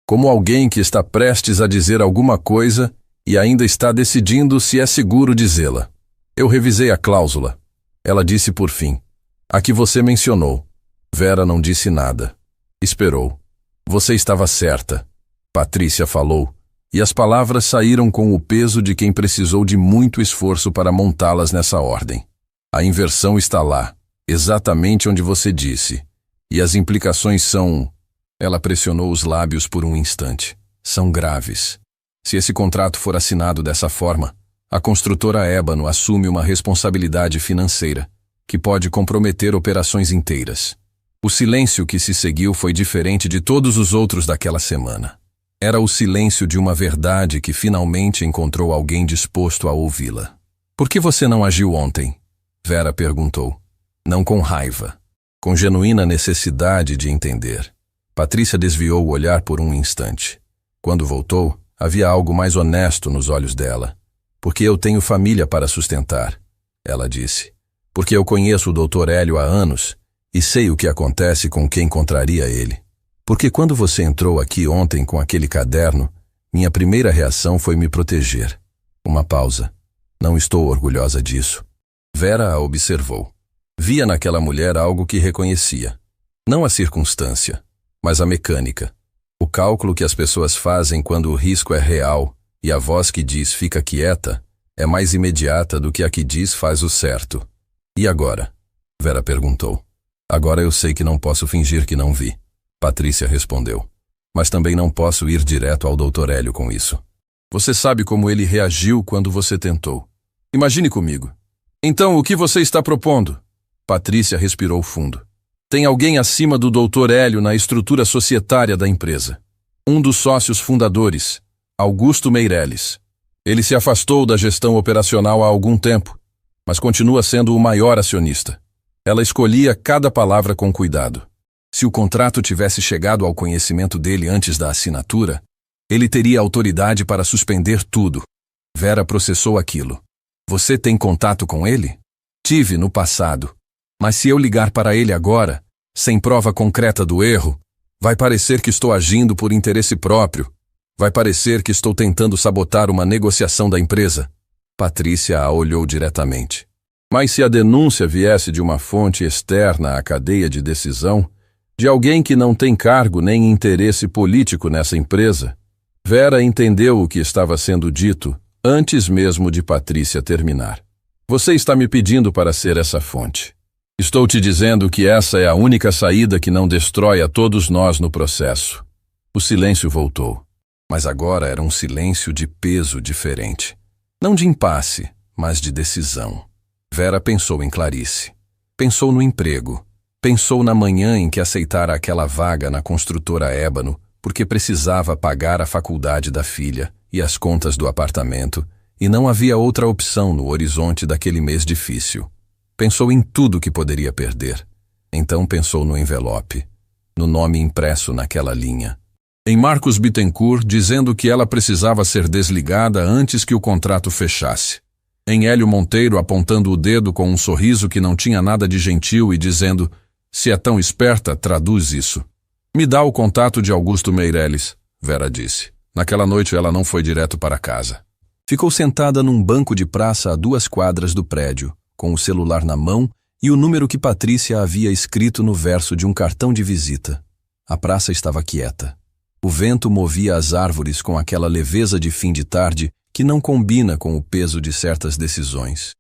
Como alguém que está prestes a dizer alguma coisa e ainda está decidindo se é seguro dizê-la. Eu revisei a cláusula. Ela disse por fim. A que você mencionou. Vera não disse nada. Esperou. Você estava certa. Patrícia falou, e as palavras saíram com o peso de quem precisou de muito esforço para montá-las nessa ordem. A inversão está lá, exatamente onde você disse. E as implicações são... Ela pressionou os lábios por um instante. São graves. Se esse contrato for assinado dessa forma, a construtora Ébano assume uma responsabilidade financeira, que pode comprometer operações inteiras. O silêncio que se seguiu foi diferente de todos os outros daquela semana. Era o silêncio de uma verdade que finalmente encontrou alguém disposto a ouvi-la. Por que você não agiu ontem? Vera perguntou. Não com raiva, com genuína necessidade de entender. Patrícia desviou o olhar por um instante. Quando voltou, havia algo mais honesto nos olhos dela. Porque eu tenho família para sustentar, ela disse. Porque eu conheço o Dr. Hélio há anos e sei o que acontece com quem contraria ele. Porque quando você entrou aqui ontem com aquele caderno, minha primeira reação foi me proteger. Uma pausa. Não estou orgulhosa disso. Vera a observou. Via naquela mulher algo que reconhecia. Não a circunstância, mas a mecânica. O cálculo que as pessoas fazem quando o risco é real e a voz que diz fica quieta é mais imediata do que a que diz faz o certo. E agora? Vera perguntou. Agora eu sei que não posso fingir que não vi. Patrícia respondeu. Mas também não posso ir direto ao Dr. Hélio com isso. Você sabe como ele reagiu quando você tentou. Imagine comigo. Então, o que você está propondo? Patrícia respirou fundo. Tem alguém acima do Dr. Hélio na estrutura societária da empresa. Um dos sócios fundadores, Augusto Meirelles. Ele se afastou da gestão operacional há algum tempo, mas continua sendo o maior acionista. Ela escolhia cada palavra com cuidado. Se o contrato tivesse chegado ao conhecimento dele antes da assinatura, ele teria autoridade para suspender tudo. Vera processou aquilo. Você tem contato com ele? Tive no passado. Mas se eu ligar para ele agora, sem prova concreta do erro, vai parecer que estou agindo por interesse próprio. Vai parecer que estou tentando sabotar uma negociação da empresa. Patrícia a olhou diretamente. Mas se a denúncia viesse de uma fonte externa à cadeia de decisão, de alguém que não tem cargo nem interesse político nessa empresa, Vera entendeu o que estava sendo dito antes mesmo de Patrícia terminar. Você está me pedindo para ser essa fonte. Estou te dizendo que essa é a única saída que não destrói a todos nós no processo. O silêncio voltou, mas agora era um silêncio de peso diferente. Não de impasse, mas de decisão. Vera pensou em Clarice. Pensou no emprego. Pensou na manhã em que aceitara aquela vaga na construtora Ébano, porque precisava pagar a faculdade da filha e as contas do apartamento, e não havia outra opção no horizonte daquele mês difícil. Pensou em tudo que poderia perder. Então pensou no envelope, no nome impresso naquela linha. Em Marcos Bittencourt, dizendo que ela precisava ser desligada antes que o contrato fechasse. Em Hélio Monteiro, apontando o dedo com um sorriso que não tinha nada de gentil e dizendo, se é tão esperta, traduz isso. Me dá o contato de Augusto Meirelles, Vera disse. Naquela noite ela não foi direto para casa. Ficou sentada num banco de praça a 2 quadras do prédio, com o celular na mão e o número que Patrícia havia escrito no verso de um cartão de visita. A praça estava quieta. O vento movia as árvores com aquela leveza de fim de tarde que não combina com o peso de certas decisões.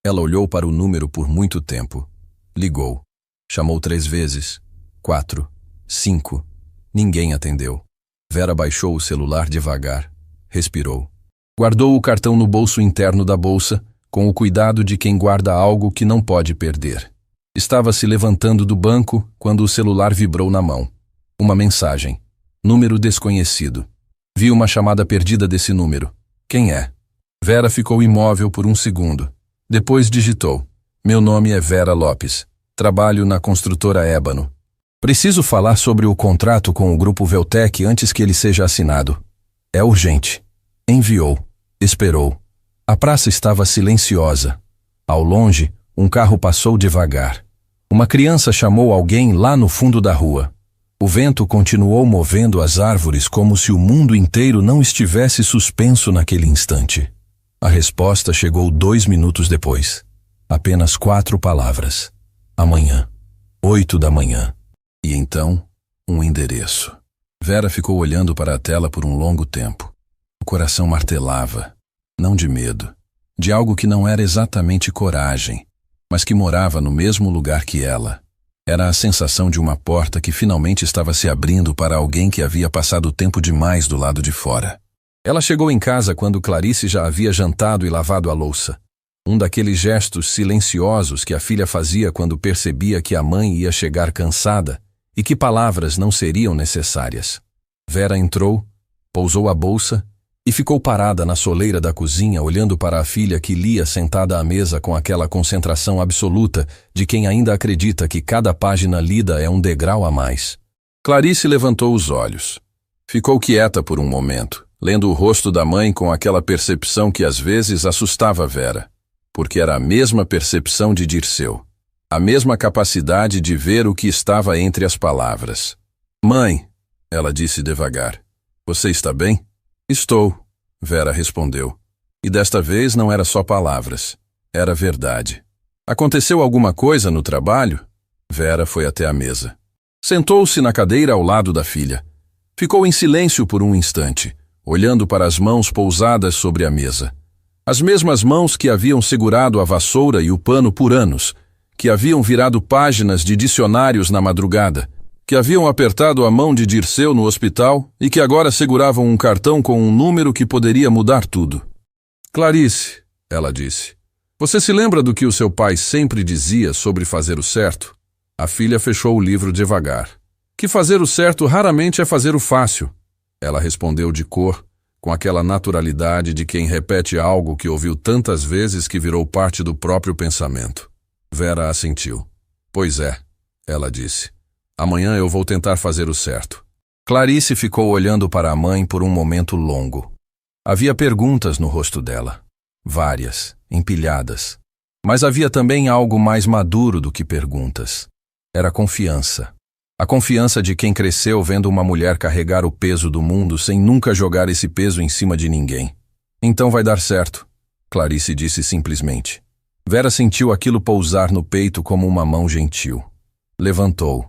Ela olhou para o número por muito tempo. Ligou. Chamou 3 vezes. 4. 5. Ninguém atendeu. Vera baixou o celular devagar. Respirou. Guardou o cartão no bolso interno da bolsa, com o cuidado de quem guarda algo que não pode perder. Estava se levantando do banco quando o celular vibrou na mão. Uma mensagem. Número desconhecido. Viu uma chamada perdida desse número. Quem é? Vera ficou imóvel por um segundo. Depois digitou. Meu nome é Vera Lopes. Trabalho na construtora Ébano. Preciso falar sobre o contrato com o Grupo Veltec antes que ele seja assinado. É urgente. Enviou. Esperou. A praça estava silenciosa. Ao longe, um carro passou devagar. Uma criança chamou alguém lá no fundo da rua. O vento continuou movendo as árvores como se o mundo inteiro não estivesse suspenso naquele instante. A resposta chegou 2 minutos depois. Apenas 4 palavras. Amanhã. 8 da manhã. E então, um endereço. Vera ficou olhando para a tela por um longo tempo. O coração martelava. Não de medo, de algo que não era exatamente coragem, mas que morava no mesmo lugar que ela. Era a sensação de uma porta que finalmente estava se abrindo para alguém que havia passado tempo demais do lado de fora. Ela chegou em casa quando Clarice já havia jantado e lavado a louça. Um daqueles gestos silenciosos que a filha fazia quando percebia que a mãe ia chegar cansada e que palavras não seriam necessárias. Vera entrou, pousou a bolsa e ficou parada na soleira da cozinha olhando para a filha que lia sentada à mesa com aquela concentração absoluta de quem ainda acredita que cada página lida é um degrau a mais. Clarice levantou os olhos. Ficou quieta por um momento, lendo o rosto da mãe com aquela percepção que às vezes assustava Vera, porque era a mesma percepção de Dirceu, a mesma capacidade de ver o que estava entre as palavras. Mãe, ela disse devagar, você está bem? Estou, Vera respondeu. E desta vez não era só palavras, era verdade. Aconteceu alguma coisa no trabalho? Vera foi até a mesa. Sentou-se na cadeira ao lado da filha. Ficou em silêncio por um instante, olhando para as mãos pousadas sobre a mesa. As mesmas mãos que haviam segurado a vassoura e o pano por anos, que haviam virado páginas de dicionários na madrugada, que haviam apertado a mão de Dirceu no hospital e que agora seguravam um cartão com um número que poderia mudar tudo. Clarice, ela disse, você se lembra do que o seu pai sempre dizia sobre fazer o certo? A filha fechou o livro devagar. Que fazer o certo raramente é fazer o fácil. Ela respondeu de cor, com aquela naturalidade de quem repete algo que ouviu tantas vezes que virou parte do próprio pensamento. Vera assentiu. Pois é, ela disse. Amanhã eu vou tentar fazer o certo. Clarice ficou olhando para a mãe por um momento longo. Havia perguntas no rosto dela. Várias, empilhadas. Mas havia também algo mais maduro do que perguntas. Era confiança. A confiança de quem cresceu vendo uma mulher carregar o peso do mundo sem nunca jogar esse peso em cima de ninguém. Então vai dar certo, Clarice disse simplesmente. Vera sentiu aquilo pousar no peito como uma mão gentil. Levantou.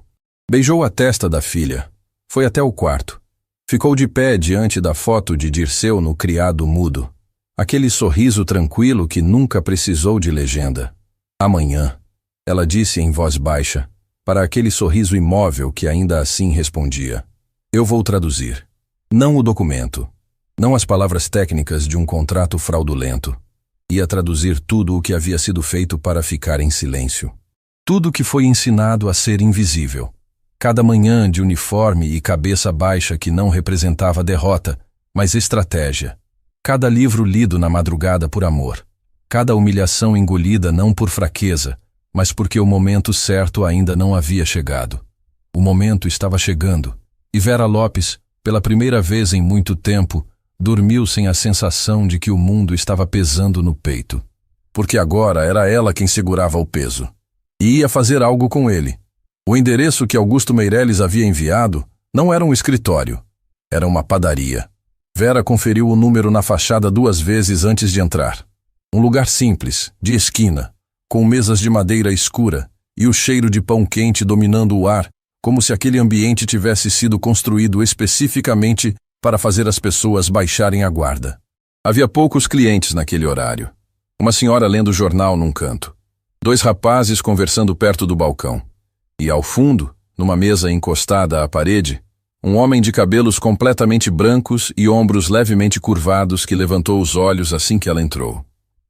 Beijou a testa da filha. Foi até o quarto. Ficou de pé diante da foto de Dirceu no criado mudo. Aquele sorriso tranquilo que nunca precisou de legenda. Amanhã, ela disse em voz baixa, para aquele sorriso imóvel que ainda assim respondia. Eu vou traduzir. Não o documento. Não as palavras técnicas de um contrato fraudulento. Ia traduzir tudo o que havia sido feito para ficar em silêncio. Tudo que foi ensinado a ser invisível. Cada manhã de uniforme e cabeça baixa que não representava derrota, mas estratégia. Cada livro lido na madrugada por amor. Cada humilhação engolida não por fraqueza, mas porque o momento certo ainda não havia chegado. O momento estava chegando, e Vera Lopes, pela primeira vez em muito tempo, dormiu sem a sensação de que o mundo estava pesando no peito. Porque agora era ela quem segurava o peso. E ia fazer algo com ele. O endereço que Augusto Meireles havia enviado não era um escritório, era uma padaria. Vera conferiu o número na fachada 2 vezes antes de entrar. Um lugar simples, de esquina, com mesas de madeira escura e o cheiro de pão quente dominando o ar, como se aquele ambiente tivesse sido construído especificamente para fazer as pessoas baixarem a guarda. Havia poucos clientes naquele horário. Uma senhora lendo jornal num canto. 2 rapazes conversando perto do balcão. E ao fundo, numa mesa encostada à parede, um homem de cabelos completamente brancos e ombros levemente curvados que levantou os olhos assim que ela entrou.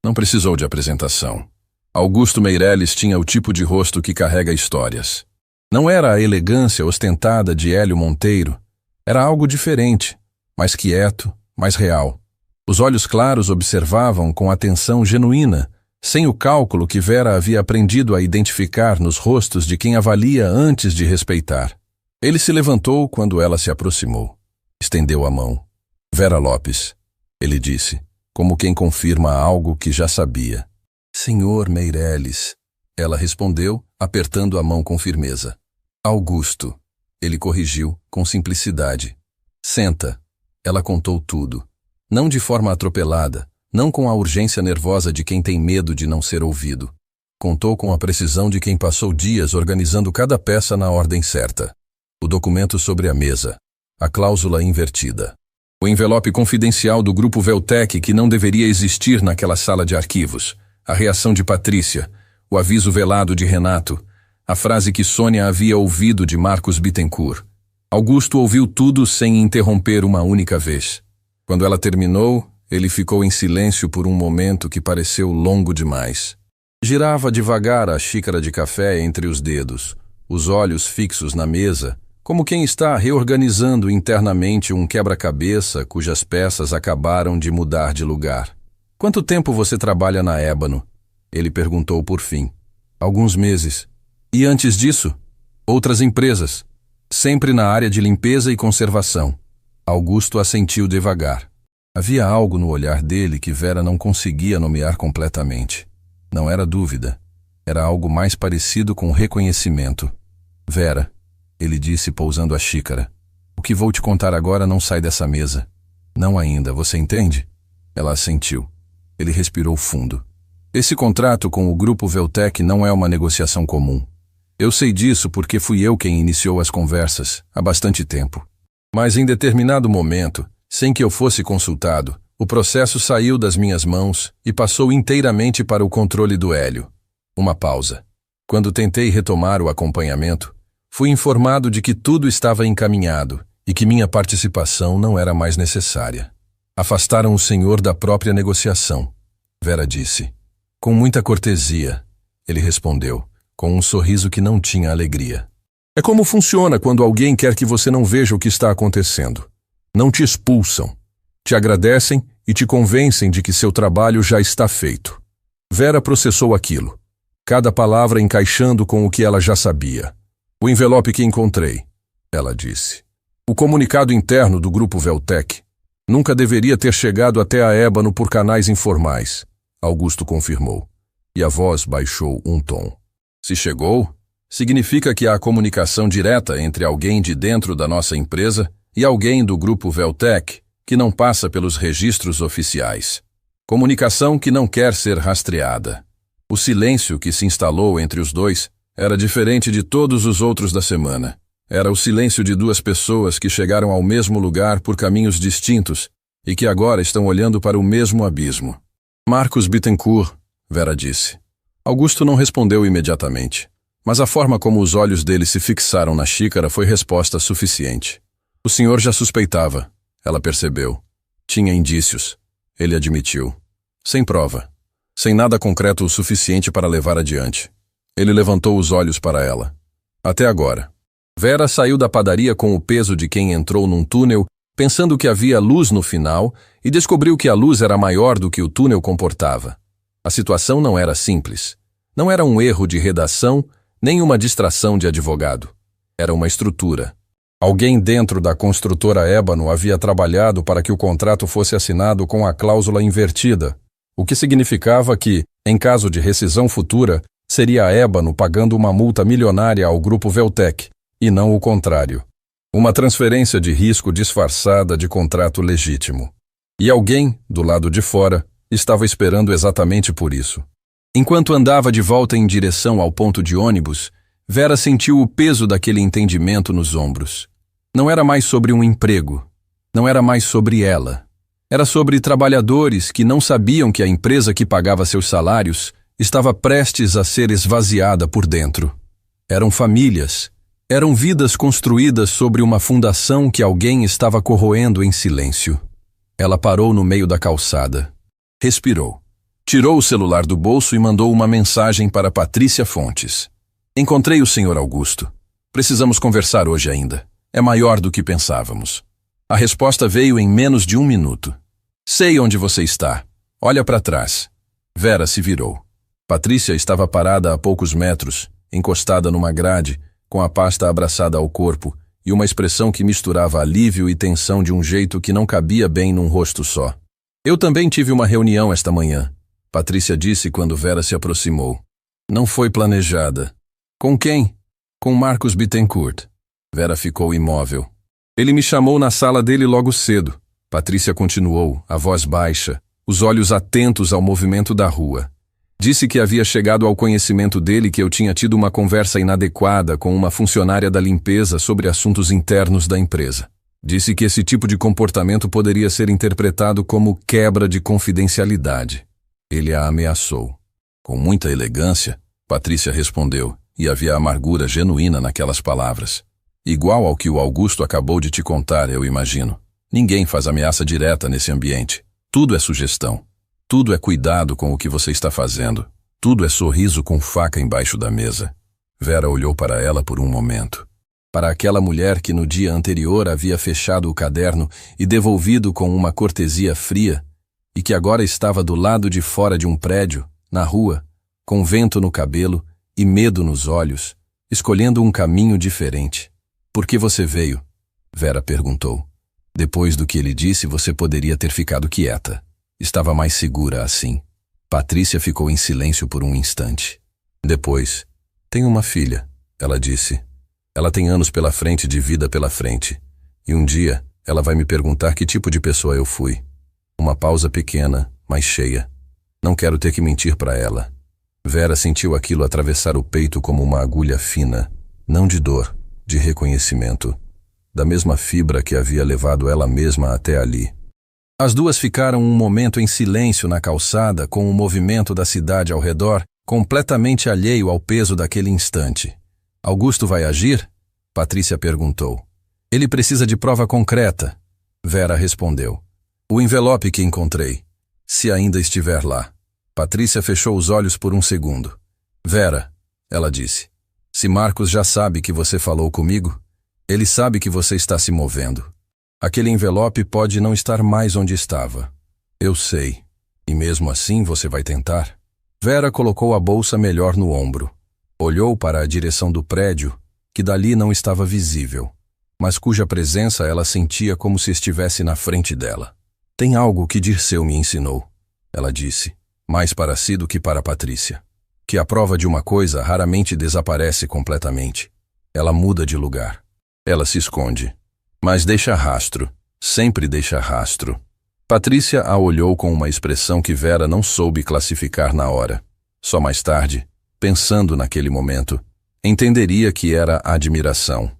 Não precisou de apresentação. Augusto Meireles tinha o tipo de rosto que carrega histórias. Não era a elegância ostentada de Hélio Monteiro. Era algo diferente, mais quieto, mais real. Os olhos claros observavam com atenção genuína, sem o cálculo que Vera havia aprendido a identificar nos rostos de quem avalia antes de respeitar. Ele se levantou quando ela se aproximou. Estendeu a mão. Vera Lopes, ele disse, como quem confirma algo que já sabia. Senhor Meireles, ela respondeu, apertando a mão com firmeza. Augusto, ele corrigiu, com simplicidade. Senta. Ela contou tudo. Não de forma atropelada, não com a urgência nervosa de quem tem medo de não ser ouvido. Contou com a precisão de quem passou dias organizando cada peça na ordem certa. O documento sobre a mesa. A cláusula invertida. O envelope confidencial do grupo Veltec que não deveria existir naquela sala de arquivos. A reação de Patrícia. O aviso velado de Renato. A frase que Sônia havia ouvido de Marcos Bittencourt. Augusto ouviu tudo sem interromper uma única vez. Quando ela terminou, ele ficou em silêncio por um momento que pareceu longo demais. Girava devagar a xícara de café entre os dedos, os olhos fixos na mesa, como quem está reorganizando internamente um quebra-cabeça cujas peças acabaram de mudar de lugar. Quanto tempo você trabalha na Ébano? Ele perguntou por fim. Alguns meses. E antes disso? Outras empresas. Sempre na área de limpeza e conservação. Augusto assentiu devagar. Havia algo no olhar dele que Vera não conseguia nomear completamente. Não era dúvida. Era algo mais parecido com reconhecimento. Vera, ele disse pousando a xícara. O que vou te contar agora não sai dessa mesa. Não ainda, você entende? Ela assentiu. Ele respirou fundo. Esse contrato com o Grupo Veltec não é uma negociação comum. Eu sei disso porque fui eu quem iniciou as conversas, há bastante tempo. Mas em determinado momento, sem que eu fosse consultado, o processo saiu das minhas mãos e passou inteiramente para o controle do Hélio. Uma pausa. Quando tentei retomar o acompanhamento, fui informado de que tudo estava encaminhado e que minha participação não era mais necessária. Afastaram o senhor da própria negociação, Vera disse. Com muita cortesia, ele respondeu, com um sorriso que não tinha alegria. É como funciona quando alguém quer que você não veja o que está acontecendo. Não te expulsam. Te agradecem e te convencem de que seu trabalho já está feito. Vera processou aquilo, cada palavra encaixando com o que ela já sabia. O envelope que encontrei, ela disse. O comunicado interno do Grupo Veltec nunca deveria ter chegado até a Ébano por canais informais, Augusto confirmou, e a voz baixou um tom. Se chegou, significa que há comunicação direta entre alguém de dentro da nossa empresa e alguém do Grupo Veltec que não passa pelos registros oficiais. Comunicação que não quer ser rastreada. O silêncio que se instalou entre os dois era diferente de todos os outros da semana. Era o silêncio de duas pessoas que chegaram ao mesmo lugar por caminhos distintos e que agora estão olhando para o mesmo abismo. Marcos Bittencourt, Vera disse. Augusto não respondeu imediatamente, mas a forma como os olhos dele se fixaram na xícara foi resposta suficiente. O senhor já suspeitava, ela percebeu. Tinha indícios, ele admitiu. Sem prova, sem nada concreto o suficiente para levar adiante. Ele levantou os olhos para ela. Até agora. Vera saiu da padaria com o peso de quem entrou num túnel, pensando que havia luz no final, e descobriu que a luz era maior do que o túnel comportava. A situação não era simples. Não era um erro de redação, nem uma distração de advogado. Era uma estrutura. Alguém dentro da construtora Ébano havia trabalhado para que o contrato fosse assinado com a cláusula invertida, o que significava que, em caso de rescisão futura, seria a Ébano pagando uma multa milionária ao Grupo Veltec, e não o contrário. Uma transferência de risco disfarçada de contrato legítimo. E alguém, do lado de fora, estava esperando exatamente por isso. Enquanto andava de volta em direção ao ponto de ônibus, Vera sentiu o peso daquele entendimento nos ombros. Não era mais sobre um emprego. Não era mais sobre ela. Era sobre trabalhadores que não sabiam que a empresa que pagava seus salários estava prestes a ser esvaziada por dentro. Eram famílias. Eram vidas construídas sobre uma fundação que alguém estava corroendo em silêncio. Ela parou no meio da calçada. Respirou. Tirou o celular do bolso e mandou uma mensagem para Patrícia Fontes. Encontrei o Sr. Augusto. Precisamos conversar hoje ainda. É maior do que pensávamos. A resposta veio em menos de 1 minuto. Sei onde você está. Olha para trás. Vera se virou. Patrícia estava parada a poucos metros, encostada numa grade, com a pasta abraçada ao corpo e uma expressão que misturava alívio e tensão de um jeito que não cabia bem num rosto só. Eu também tive uma reunião esta manhã, Patrícia disse quando Vera se aproximou. Não foi planejada. Com quem? Com Marcos Bittencourt. Vera ficou imóvel. Ele me chamou na sala dele logo cedo. Patrícia continuou, a voz baixa, os olhos atentos ao movimento da rua. Disse que havia chegado ao conhecimento dele que eu tinha tido uma conversa inadequada com uma funcionária da limpeza sobre assuntos internos da empresa. Disse que esse tipo de comportamento poderia ser interpretado como quebra de confidencialidade. Ele a ameaçou. Com muita elegância, Patrícia respondeu, e havia amargura genuína naquelas palavras. Igual ao que o Augusto acabou de te contar, eu imagino. Ninguém faz ameaça direta nesse ambiente. Tudo é sugestão. Tudo é cuidado com o que você está fazendo. Tudo é sorriso com faca embaixo da mesa. Vera olhou para ela por um momento. Para aquela mulher que no dia anterior havia fechado o caderno e devolvido com uma cortesia fria, e que agora estava do lado de fora de um prédio, na rua, com vento no cabelo e medo nos olhos, escolhendo um caminho diferente. Por que você veio? Vera perguntou. Depois do que ele disse, você poderia ter ficado quieta. Estava mais segura assim. Patrícia ficou em silêncio por um instante. Depois, tenho uma filha, ela disse. Ela tem anos pela frente de vida pela frente. E um dia, ela vai me perguntar que tipo de pessoa eu fui. Uma pausa pequena, mas cheia. Não quero ter que mentir para ela. Vera sentiu aquilo atravessar o peito como uma agulha fina, não de dor, de reconhecimento, da mesma fibra que havia levado ela mesma até ali. As duas ficaram um momento em silêncio na calçada, com o movimento da cidade ao redor, completamente alheio ao peso daquele instante. Augusto vai agir? Patrícia perguntou. Ele precisa de prova concreta. Vera respondeu. O envelope que encontrei, se ainda estiver lá. Patrícia fechou os olhos por um segundo. Vera, ela disse, se Marcos já sabe que você falou comigo, ele sabe que você está se movendo. Aquele envelope pode não estar mais onde estava. Eu sei. E mesmo assim você vai tentar? Vera colocou a bolsa melhor no ombro. Olhou para a direção do prédio, que dali não estava visível, mas cuja presença ela sentia como se estivesse na frente dela. Tem algo que Dirceu me ensinou, ela disse, mais para si do que para Patrícia. Que a prova de uma coisa raramente desaparece completamente. Ela muda de lugar. Ela se esconde. Mas deixa rastro. Sempre deixa rastro. Patrícia a olhou com uma expressão que Vera não soube classificar na hora. Só mais tarde, pensando naquele momento, entenderia que era admiração.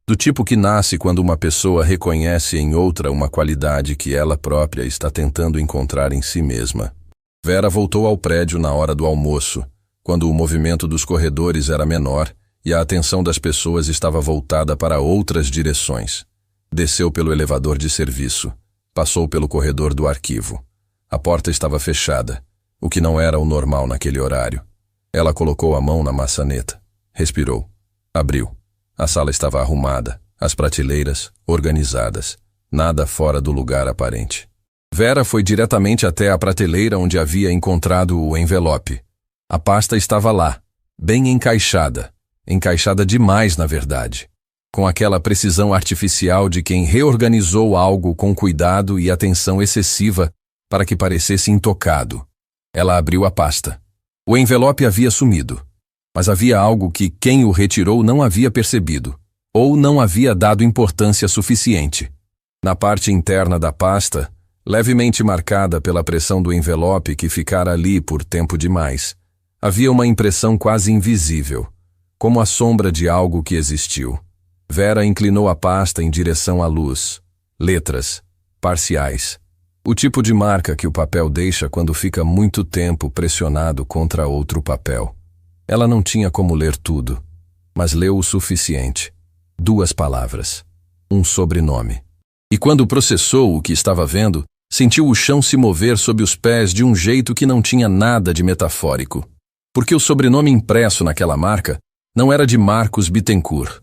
Do tipo que nasce quando uma pessoa reconhece em outra uma qualidade que ela própria está tentando encontrar em si mesma. Vera voltou ao prédio na hora do almoço, quando o movimento dos corredores era menor e a atenção das pessoas estava voltada para outras direções. Desceu pelo elevador de serviço. Passou pelo corredor do arquivo. A porta estava fechada, o que não era o normal naquele horário. Ela colocou a mão na maçaneta. Respirou. Abriu. A sala estava arrumada, as prateleiras organizadas. Nada fora do lugar aparente. Vera foi diretamente até a prateleira onde havia encontrado o envelope. A pasta estava lá, bem encaixada. Encaixada demais, na verdade. Com aquela precisão artificial de quem reorganizou algo com cuidado e atenção excessiva para que parecesse intocado. Ela abriu a pasta. O envelope havia sumido, mas havia algo que quem o retirou não havia percebido, ou não havia dado importância suficiente. Na parte interna da pasta, levemente marcada pela pressão do envelope que ficara ali por tempo demais, havia uma impressão quase invisível, como a sombra de algo que existiu. Vera inclinou a pasta em direção à luz. Letras. Parciais. O tipo de marca que o papel deixa quando fica muito tempo pressionado contra outro papel. Ela não tinha como ler tudo, mas leu o suficiente. 2 palavras. Um sobrenome. E quando processou o que estava vendo, sentiu o chão se mover sob os pés de um jeito que não tinha nada de metafórico. Porque o sobrenome impresso naquela marca não era de Marcos Bittencourt.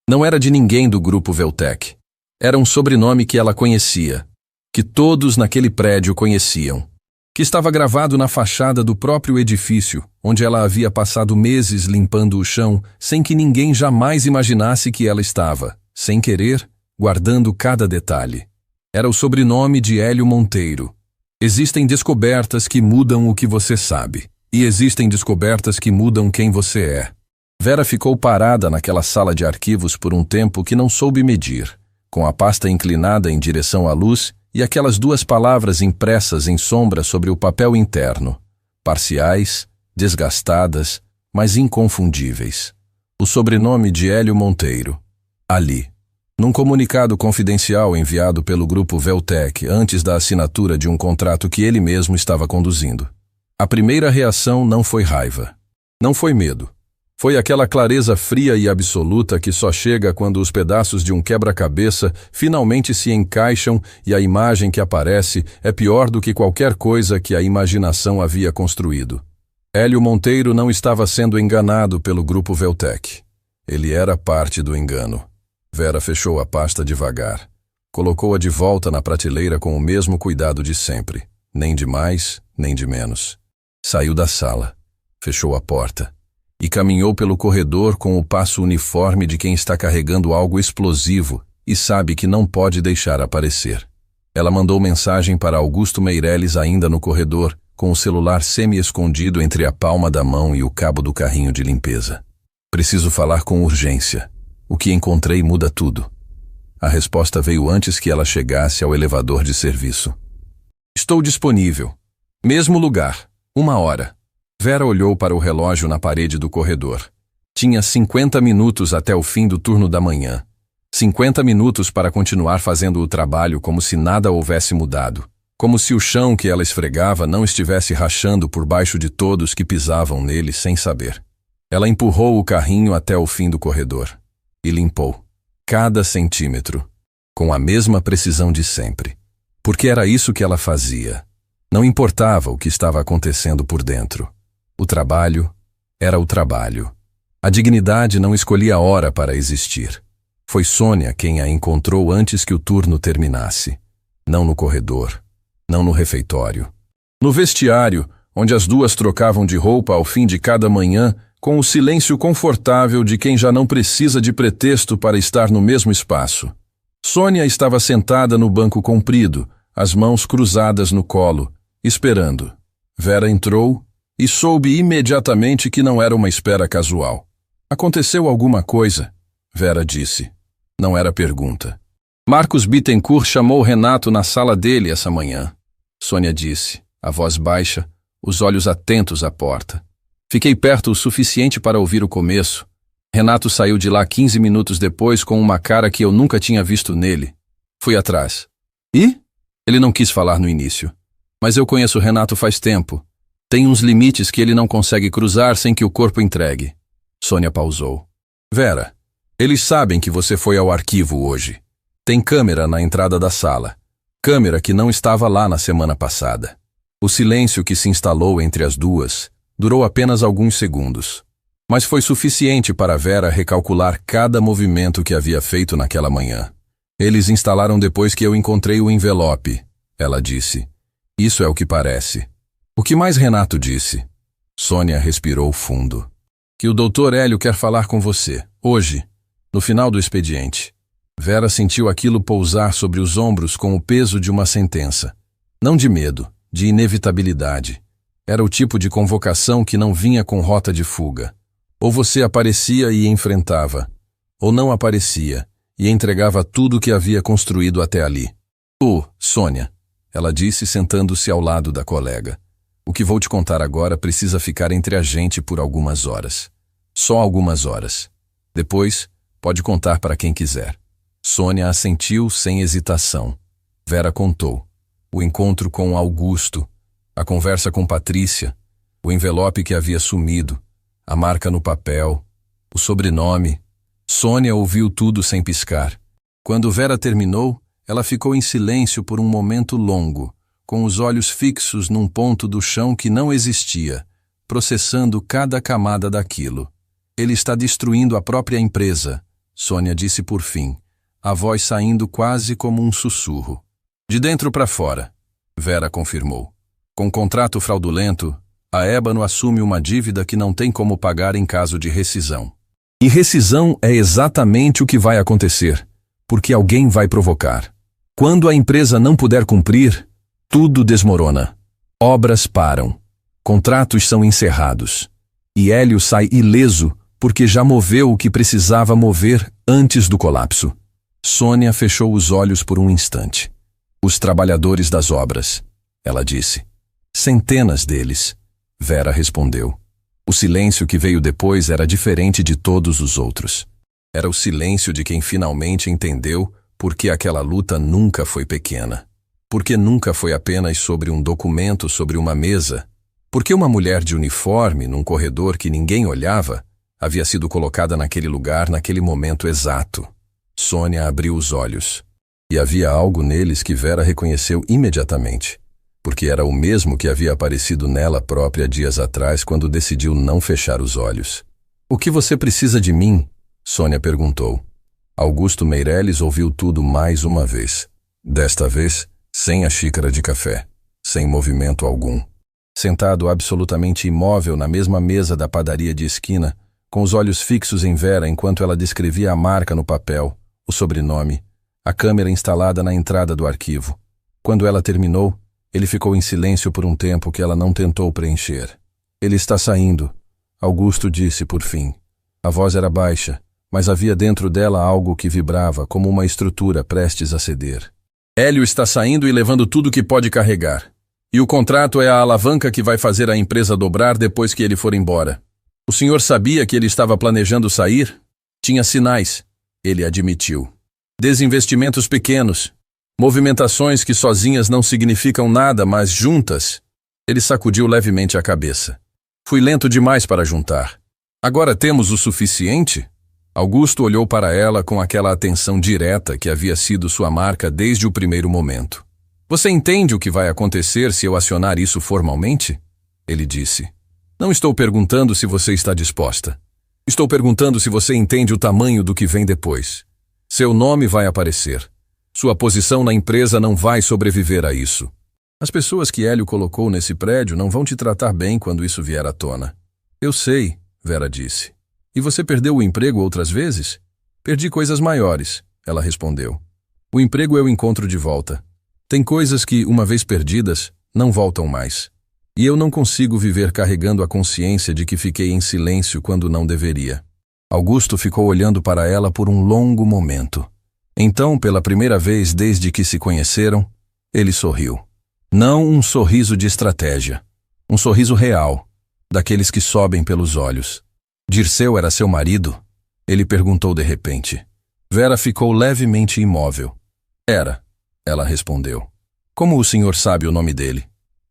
Não era de ninguém do grupo Veltec. Era um sobrenome que ela conhecia, que todos naquele prédio conheciam, que estava gravado na fachada do próprio edifício, onde ela havia passado meses limpando o chão, sem que ninguém jamais imaginasse que ela estava, sem querer, guardando cada detalhe. Era o sobrenome de Hélio Monteiro. Existem descobertas que mudam o que você sabe, e existem descobertas que mudam quem você é. Vera ficou parada naquela sala de arquivos por um tempo que não soube medir, com a pasta inclinada em direção à luz e aquelas 2 palavras impressas em sombra sobre o papel interno, parciais, desgastadas, mas inconfundíveis. O sobrenome de Hélio Monteiro. Ali. Num comunicado confidencial enviado pelo grupo Veltec antes da assinatura de um contrato que ele mesmo estava conduzindo. A primeira reação não foi raiva. Não foi medo. Foi aquela clareza fria e absoluta que só chega quando os pedaços de um quebra-cabeça finalmente se encaixam e a imagem que aparece é pior do que qualquer coisa que a imaginação havia construído. Hélio Monteiro não estava sendo enganado pelo grupo Veltec. Ele era parte do engano. Vera fechou a pasta devagar. Colocou-a de volta na prateleira com o mesmo cuidado de sempre. Nem de mais, nem de menos. Saiu da sala. Fechou a porta. E caminhou pelo corredor com o passo uniforme de quem está carregando algo explosivo e sabe que não pode deixar aparecer. Ela mandou mensagem para Augusto Meirelles ainda no corredor, com o celular semi-escondido entre a palma da mão e o cabo do carrinho de limpeza. Preciso falar com urgência. O que encontrei muda tudo. A resposta veio antes que ela chegasse ao elevador de serviço. Estou disponível. Mesmo lugar. 1 hora. Vera olhou para o relógio na parede do corredor. Tinha 50 minutos até o fim do turno da manhã. 50 minutos para continuar fazendo o trabalho como se nada houvesse mudado. Como se o chão que ela esfregava não estivesse rachando por baixo de todos que pisavam nele sem saber. Ela empurrou o carrinho até o fim do corredor e limpou cada centímetro, com a mesma precisão de sempre. Porque era isso que ela fazia. Não importava o que estava acontecendo por dentro. O trabalho era o trabalho. A dignidade não escolhia a hora para existir. Foi Sônia quem a encontrou antes que o turno terminasse. Não no corredor, não no refeitório. No vestiário, onde as duas trocavam de roupa ao fim de cada manhã, com o silêncio confortável de quem já não precisa de pretexto para estar no mesmo espaço. Sônia estava sentada no banco comprido, as mãos cruzadas no colo, esperando. Vera entrou e soube imediatamente que não era uma espera casual. Aconteceu alguma coisa? Vera disse. Não era pergunta. Marcos Bittencourt chamou Renato na sala dele essa manhã. Sônia disse, a voz baixa, os olhos atentos à porta. Fiquei perto o suficiente para ouvir o começo. Renato saiu de lá 15 minutos depois com uma cara que eu nunca tinha visto nele. Fui atrás. E? Ele não quis falar no início. Mas eu conheço o Renato faz tempo. Tem uns limites que ele não consegue cruzar sem que o corpo entregue. Sônia pausou. Vera, eles sabem que você foi ao arquivo hoje. Tem câmera na entrada da sala. Câmera que não estava lá na semana passada. O silêncio que se instalou entre as duas durou apenas alguns segundos. Mas foi suficiente para Vera recalcular cada movimento que havia feito naquela manhã. Eles instalaram depois que eu encontrei o envelope, ela disse. Isso é o que parece. O que mais Renato disse? Sônia respirou fundo. Que o Dr. Hélio quer falar com você, hoje, no final do expediente. Vera sentiu aquilo pousar sobre os ombros com o peso de uma sentença. Não de medo, de inevitabilidade. Era o tipo de convocação que não vinha com rota de fuga. Ou você aparecia e enfrentava, ou não aparecia e entregava tudo o que havia construído até ali. Sônia, ela disse sentando-se ao lado da colega. O que vou te contar agora precisa ficar entre a gente por algumas horas. Só algumas horas. Depois, pode contar para quem quiser. Sônia assentiu sem hesitação. Vera contou. O encontro com Augusto, a conversa com Patrícia, o envelope que havia sumido, a marca no papel, o sobrenome. Sônia ouviu tudo sem piscar. Quando Vera terminou, ela ficou em silêncio por um momento longo, com os olhos fixos num ponto do chão que não existia, processando cada camada daquilo. Ele está destruindo a própria empresa, Sônia disse por fim, a voz saindo quase como um sussurro. De dentro para fora, Vera confirmou. Com contrato fraudulento, a Ébano assume uma dívida que não tem como pagar em caso de rescisão. E rescisão é exatamente o que vai acontecer, porque alguém vai provocar. Quando a empresa não puder cumprir, tudo desmorona. Obras param. Contratos são encerrados. E Hélio sai ileso porque já moveu o que precisava mover antes do colapso. Sônia fechou os olhos por um instante. Os trabalhadores das obras, ela disse. Centenas deles. Vera respondeu. O silêncio que veio depois era diferente de todos os outros. Era o silêncio de quem finalmente entendeu por que aquela luta nunca foi pequena. Porque nunca foi apenas sobre um documento sobre uma mesa. Porque uma mulher de uniforme, num corredor que ninguém olhava, havia sido colocada naquele lugar naquele momento exato. Sônia abriu os olhos. E havia algo neles que Vera reconheceu imediatamente. Porque era o mesmo que havia aparecido nela própria dias atrás quando decidiu não fechar os olhos. O que você precisa de mim? Sônia perguntou. Augusto Meirelles ouviu tudo mais uma vez. Desta vez, sem a xícara de café, sem movimento algum. Sentado absolutamente imóvel na mesma mesa da padaria de esquina, com os olhos fixos em Vera enquanto ela descrevia a marca no papel, o sobrenome, a câmera instalada na entrada do arquivo. Quando ela terminou, ele ficou em silêncio por um tempo que ela não tentou preencher. Ele está saindo, Augusto disse por fim. A voz era baixa, mas havia dentro dela algo que vibrava como uma estrutura prestes a ceder. Hélio está saindo e levando tudo que pode carregar. E o contrato é a alavanca que vai fazer a empresa dobrar depois que ele for embora. O senhor sabia que ele estava planejando sair? Tinha sinais, ele admitiu. Desinvestimentos pequenos, movimentações que sozinhas não significam nada, mas juntas. Ele sacudiu levemente a cabeça. Fui lento demais para juntar. Agora temos o suficiente? Augusto olhou para ela com aquela atenção direta que havia sido sua marca desde o primeiro momento. Você entende o que vai acontecer se eu acionar isso formalmente? Ele disse. Não estou perguntando se você está disposta. Estou perguntando se você entende o tamanho do que vem depois. Seu nome vai aparecer. Sua posição na empresa não vai sobreviver a isso. As pessoas que Hélio colocou nesse prédio não vão te tratar bem quando isso vier à tona. Eu sei, Vera disse. E você perdeu o emprego outras vezes? Perdi coisas maiores, ela respondeu. O emprego eu encontro de volta. Tem coisas que, uma vez perdidas, não voltam mais. E eu não consigo viver carregando a consciência de que fiquei em silêncio quando não deveria. Augusto ficou olhando para ela por um longo momento. Então, pela primeira vez desde que se conheceram, ele sorriu. Não um sorriso de estratégia. Um sorriso real, daqueles que sobem pelos olhos. Dirceu era seu marido? Ele perguntou de repente. Vera ficou levemente imóvel. Era, ela respondeu. Como o senhor sabe o nome dele?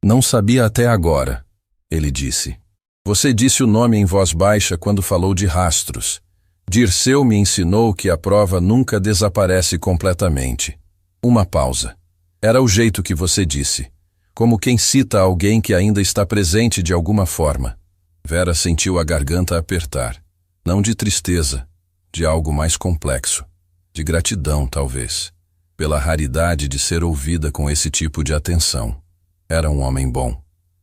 Não sabia até agora, ele disse. Você disse o nome em voz baixa quando falou de rastros. Dirceu me ensinou que a prova nunca desaparece completamente. Uma pausa. Era o jeito que você disse, como quem cita alguém que ainda está presente de alguma forma. Vera sentiu a garganta apertar. Não de tristeza, de algo mais complexo. De gratidão, talvez, pela raridade de ser ouvida com esse tipo de atenção. Era um homem bom.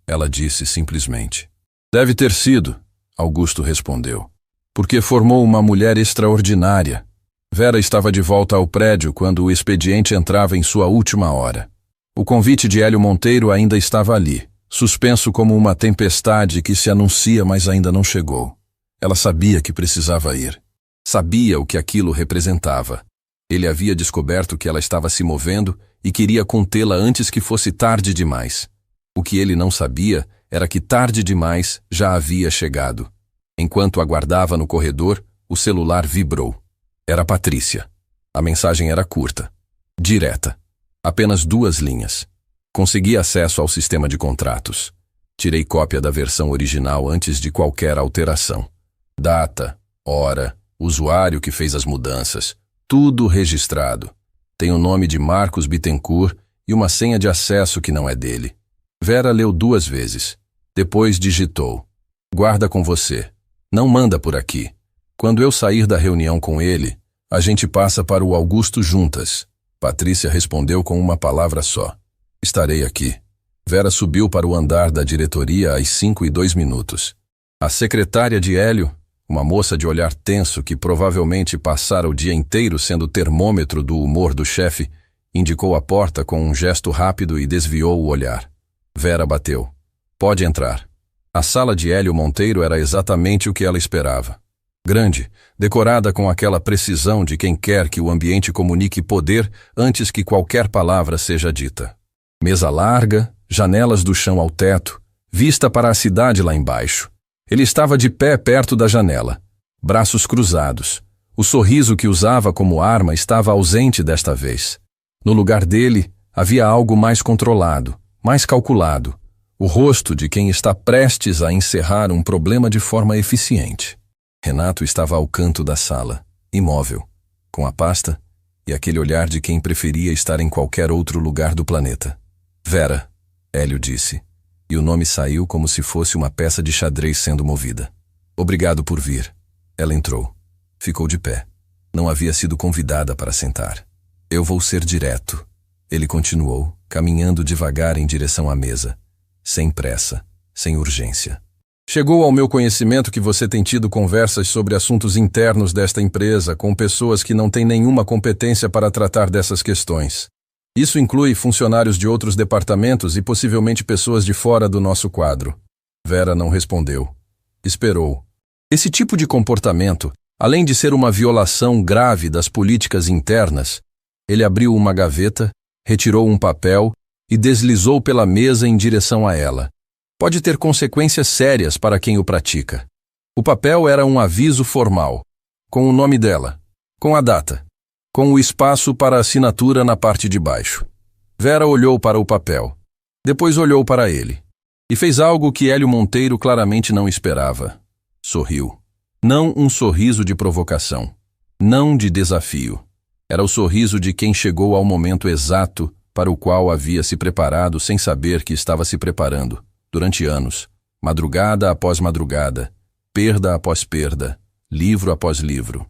Ela disse simplesmente. Deve ter sido, Augusto respondeu. Porque formou uma mulher extraordinária. Vera estava de volta ao prédio quando o expediente entrava em sua última hora. O convite de Hélio Monteiro ainda estava ali, suspenso como uma tempestade que se anuncia, mas ainda não chegou. Ela sabia que precisava ir. Sabia o que aquilo representava. Ele havia descoberto que ela estava se movendo e queria contê-la antes que fosse tarde demais. O que ele não sabia era que tarde demais já havia chegado. Enquanto aguardava no corredor, o celular vibrou. Era Patrícia. A mensagem era curta, direta. Apenas 2 linhas. Consegui acesso ao sistema de contratos. Tirei cópia da versão original antes de qualquer alteração. Data, hora, usuário que fez as mudanças, tudo registrado. Tem o nome de Marcos Bittencourt e uma senha de acesso que não é dele. Vera leu 2 vezes. Depois digitou. Guarda com você. Não manda por aqui. Quando eu sair da reunião com ele, a gente passa para o Augusto juntas. Patrícia respondeu com uma palavra só. Estarei aqui. Vera subiu para o andar da diretoria às 5:02. A secretária de Hélio, uma moça de olhar tenso que provavelmente passara o dia inteiro sendo termômetro do humor do chefe, indicou a porta com um gesto rápido e desviou o olhar. Vera bateu. Pode entrar. A sala de Hélio Monteiro era exatamente o que ela esperava. Grande, decorada com aquela precisão de quem quer que o ambiente comunique poder antes que qualquer palavra seja dita. Mesa larga, janelas do chão ao teto, vista para a cidade lá embaixo. Ele estava de pé perto da janela, braços cruzados. O sorriso que usava como arma estava ausente desta vez. No lugar dele, havia algo mais controlado, mais calculado. O rosto de quem está prestes a encerrar um problema de forma eficiente. Renato estava ao canto da sala, imóvel, com a pasta e aquele olhar de quem preferia estar em qualquer outro lugar do planeta. Vera, Hélio disse, e o nome saiu como se fosse uma peça de xadrez sendo movida. Obrigado por vir. Ela entrou. Ficou de pé. Não havia sido convidada para sentar. Eu vou ser direto. Ele continuou, caminhando devagar em direção à mesa. Sem pressa, sem urgência. Chegou ao meu conhecimento que você tem tido conversas sobre assuntos internos desta empresa com pessoas que não têm nenhuma competência para tratar dessas questões. Isso inclui funcionários de outros departamentos e possivelmente pessoas de fora do nosso quadro. Vera não respondeu. Esperou. Esse tipo de comportamento, além de ser uma violação grave das políticas internas, ele abriu uma gaveta, retirou um papel e deslizou pela mesa em direção a ela. Pode ter consequências sérias para quem o pratica. O papel era um aviso formal, com o nome dela, com a data, com o espaço para assinatura na parte de baixo. Vera olhou para o papel. Depois olhou para ele. E fez algo que Hélio Monteiro claramente não esperava. Sorriu. Não um sorriso de provocação. Não de desafio. Era o sorriso de quem chegou ao momento exato para o qual havia se preparado sem saber que estava se preparando, durante anos, madrugada após madrugada, perda após perda, livro após livro.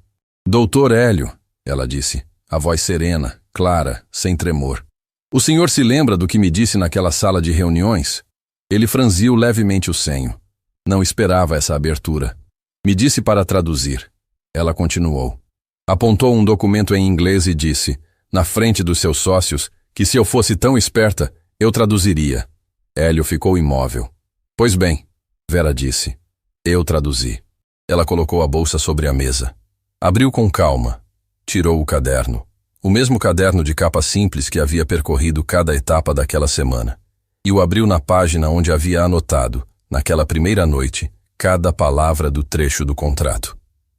Doutor Hélio, ela disse, a voz serena, clara, sem tremor. O senhor se lembra do que me disse naquela sala de reuniões? Ele franziu levemente o senho. Não esperava essa abertura. Me disse para traduzir. Ela continuou. Apontou um documento em inglês e disse, na frente dos seus sócios, que se eu fosse tão esperta, eu traduziria. Hélio ficou imóvel. Pois bem, Vera disse. Eu traduzi. Ela colocou a bolsa sobre a mesa. Abriu com calma. Tirou o caderno. O mesmo caderno de capa simples que havia percorrido cada etapa daquela semana. E o abriu na página onde havia anotado, naquela primeira noite, cada palavra do trecho do contrato.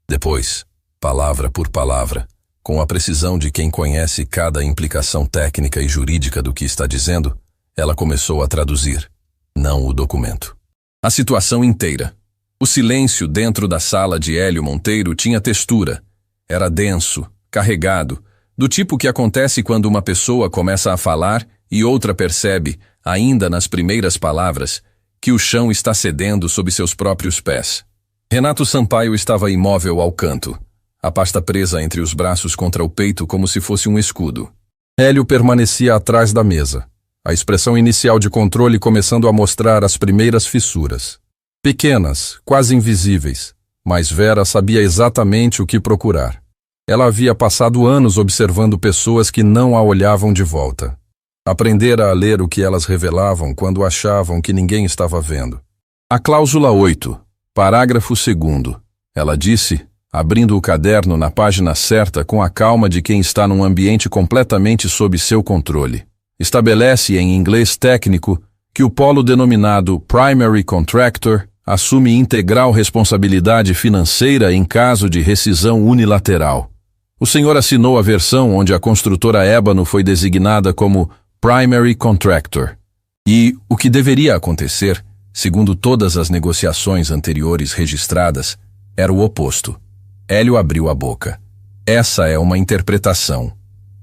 Depois, palavra por palavra, com a precisão de quem conhece cada implicação técnica e jurídica do que está dizendo, ela começou a traduzir, não o documento. A situação inteira. O silêncio dentro da sala de Hélio Monteiro tinha textura. Era denso, carregado, do tipo que acontece quando uma pessoa começa a falar e outra percebe, ainda nas primeiras palavras, que o chão está cedendo sob seus próprios pés. Renato Sampaio estava imóvel ao canto, a pasta presa entre os braços contra o peito como se fosse um escudo. Hélio permanecia atrás da mesa, a expressão inicial de controle começando a mostrar as primeiras fissuras. Pequenas, quase invisíveis, mas Vera sabia exatamente o que procurar. Ela havia passado anos observando pessoas que não a olhavam de volta. Aprendera a ler o que elas revelavam quando achavam que ninguém estava vendo. A cláusula 8, parágrafo 2º, ela disse, abrindo o caderno na página certa com a calma de quem está num ambiente completamente sob seu controle. Estabelece em inglês técnico que o polo denominado Primary Contractor assume integral responsabilidade financeira em caso de rescisão unilateral. O senhor assinou a versão onde a construtora Ébano foi designada como Primary Contractor. E o que deveria acontecer, segundo todas as negociações anteriores registradas, era o oposto. Hélio abriu a boca. Essa é uma interpretação.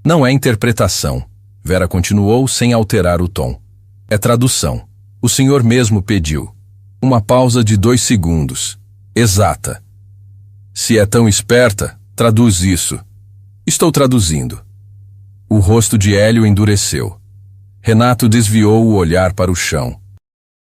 Não é interpretação. Vera continuou sem alterar o tom. É tradução. O senhor mesmo pediu. Uma pausa de 2 segundos. Exata. Se é tão esperta, traduz isso. Estou traduzindo. O rosto de Hélio endureceu. Renato desviou o olhar para o chão.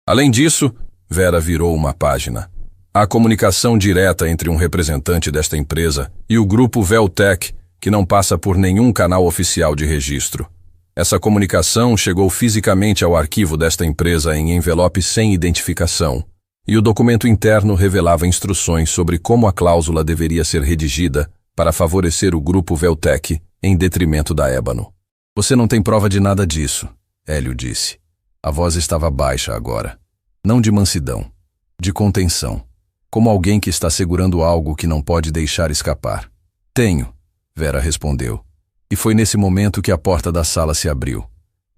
Além disso, Vera virou uma página. Há comunicação direta entre um representante desta empresa e o grupo Veltec, que não passa por nenhum canal oficial de registro. Essa comunicação chegou fisicamente ao arquivo desta empresa em envelope sem identificação, e o documento interno revelava instruções sobre como a cláusula deveria ser redigida para favorecer o grupo Veltec em detrimento da Ébano. Você não tem prova de nada disso, Hélio disse. A voz estava baixa agora. Não de mansidão, de contenção, como alguém que está segurando algo que não pode deixar escapar. Tenho, Vera respondeu. E foi nesse momento que a porta da sala se abriu.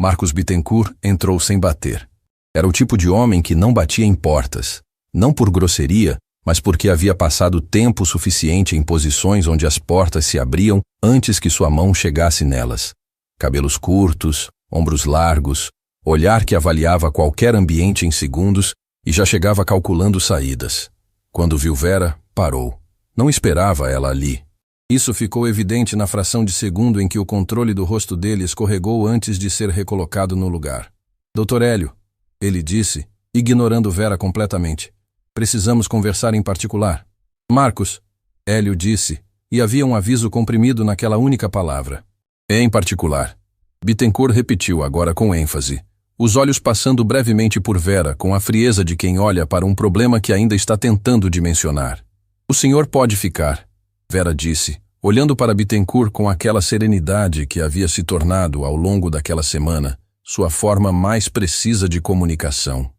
Marcos Bittencourt entrou sem bater. Era o tipo de homem que não batia em portas, não por grosseria, mas porque havia passado tempo suficiente em posições onde as portas se abriam antes que sua mão chegasse nelas. Cabelos curtos, ombros largos, olhar que avaliava qualquer ambiente em segundos e já chegava calculando saídas. Quando viu Vera, parou. Não esperava ela ali. Isso ficou evidente na fração de segundo em que o controle do rosto dele escorregou antes de ser recolocado no lugar. Doutor Hélio, ele disse, ignorando Vera completamente. Precisamos conversar em particular. Marcos, Hélio disse, e havia um aviso comprimido naquela única palavra. Em particular. Bittencourt repetiu agora com ênfase, os olhos passando brevemente por Vera com a frieza de quem olha para um problema que ainda está tentando dimensionar. O senhor pode ficar, Vera disse, olhando para Bittencourt com aquela serenidade que havia se tornado, ao longo daquela semana, sua forma mais precisa de comunicação.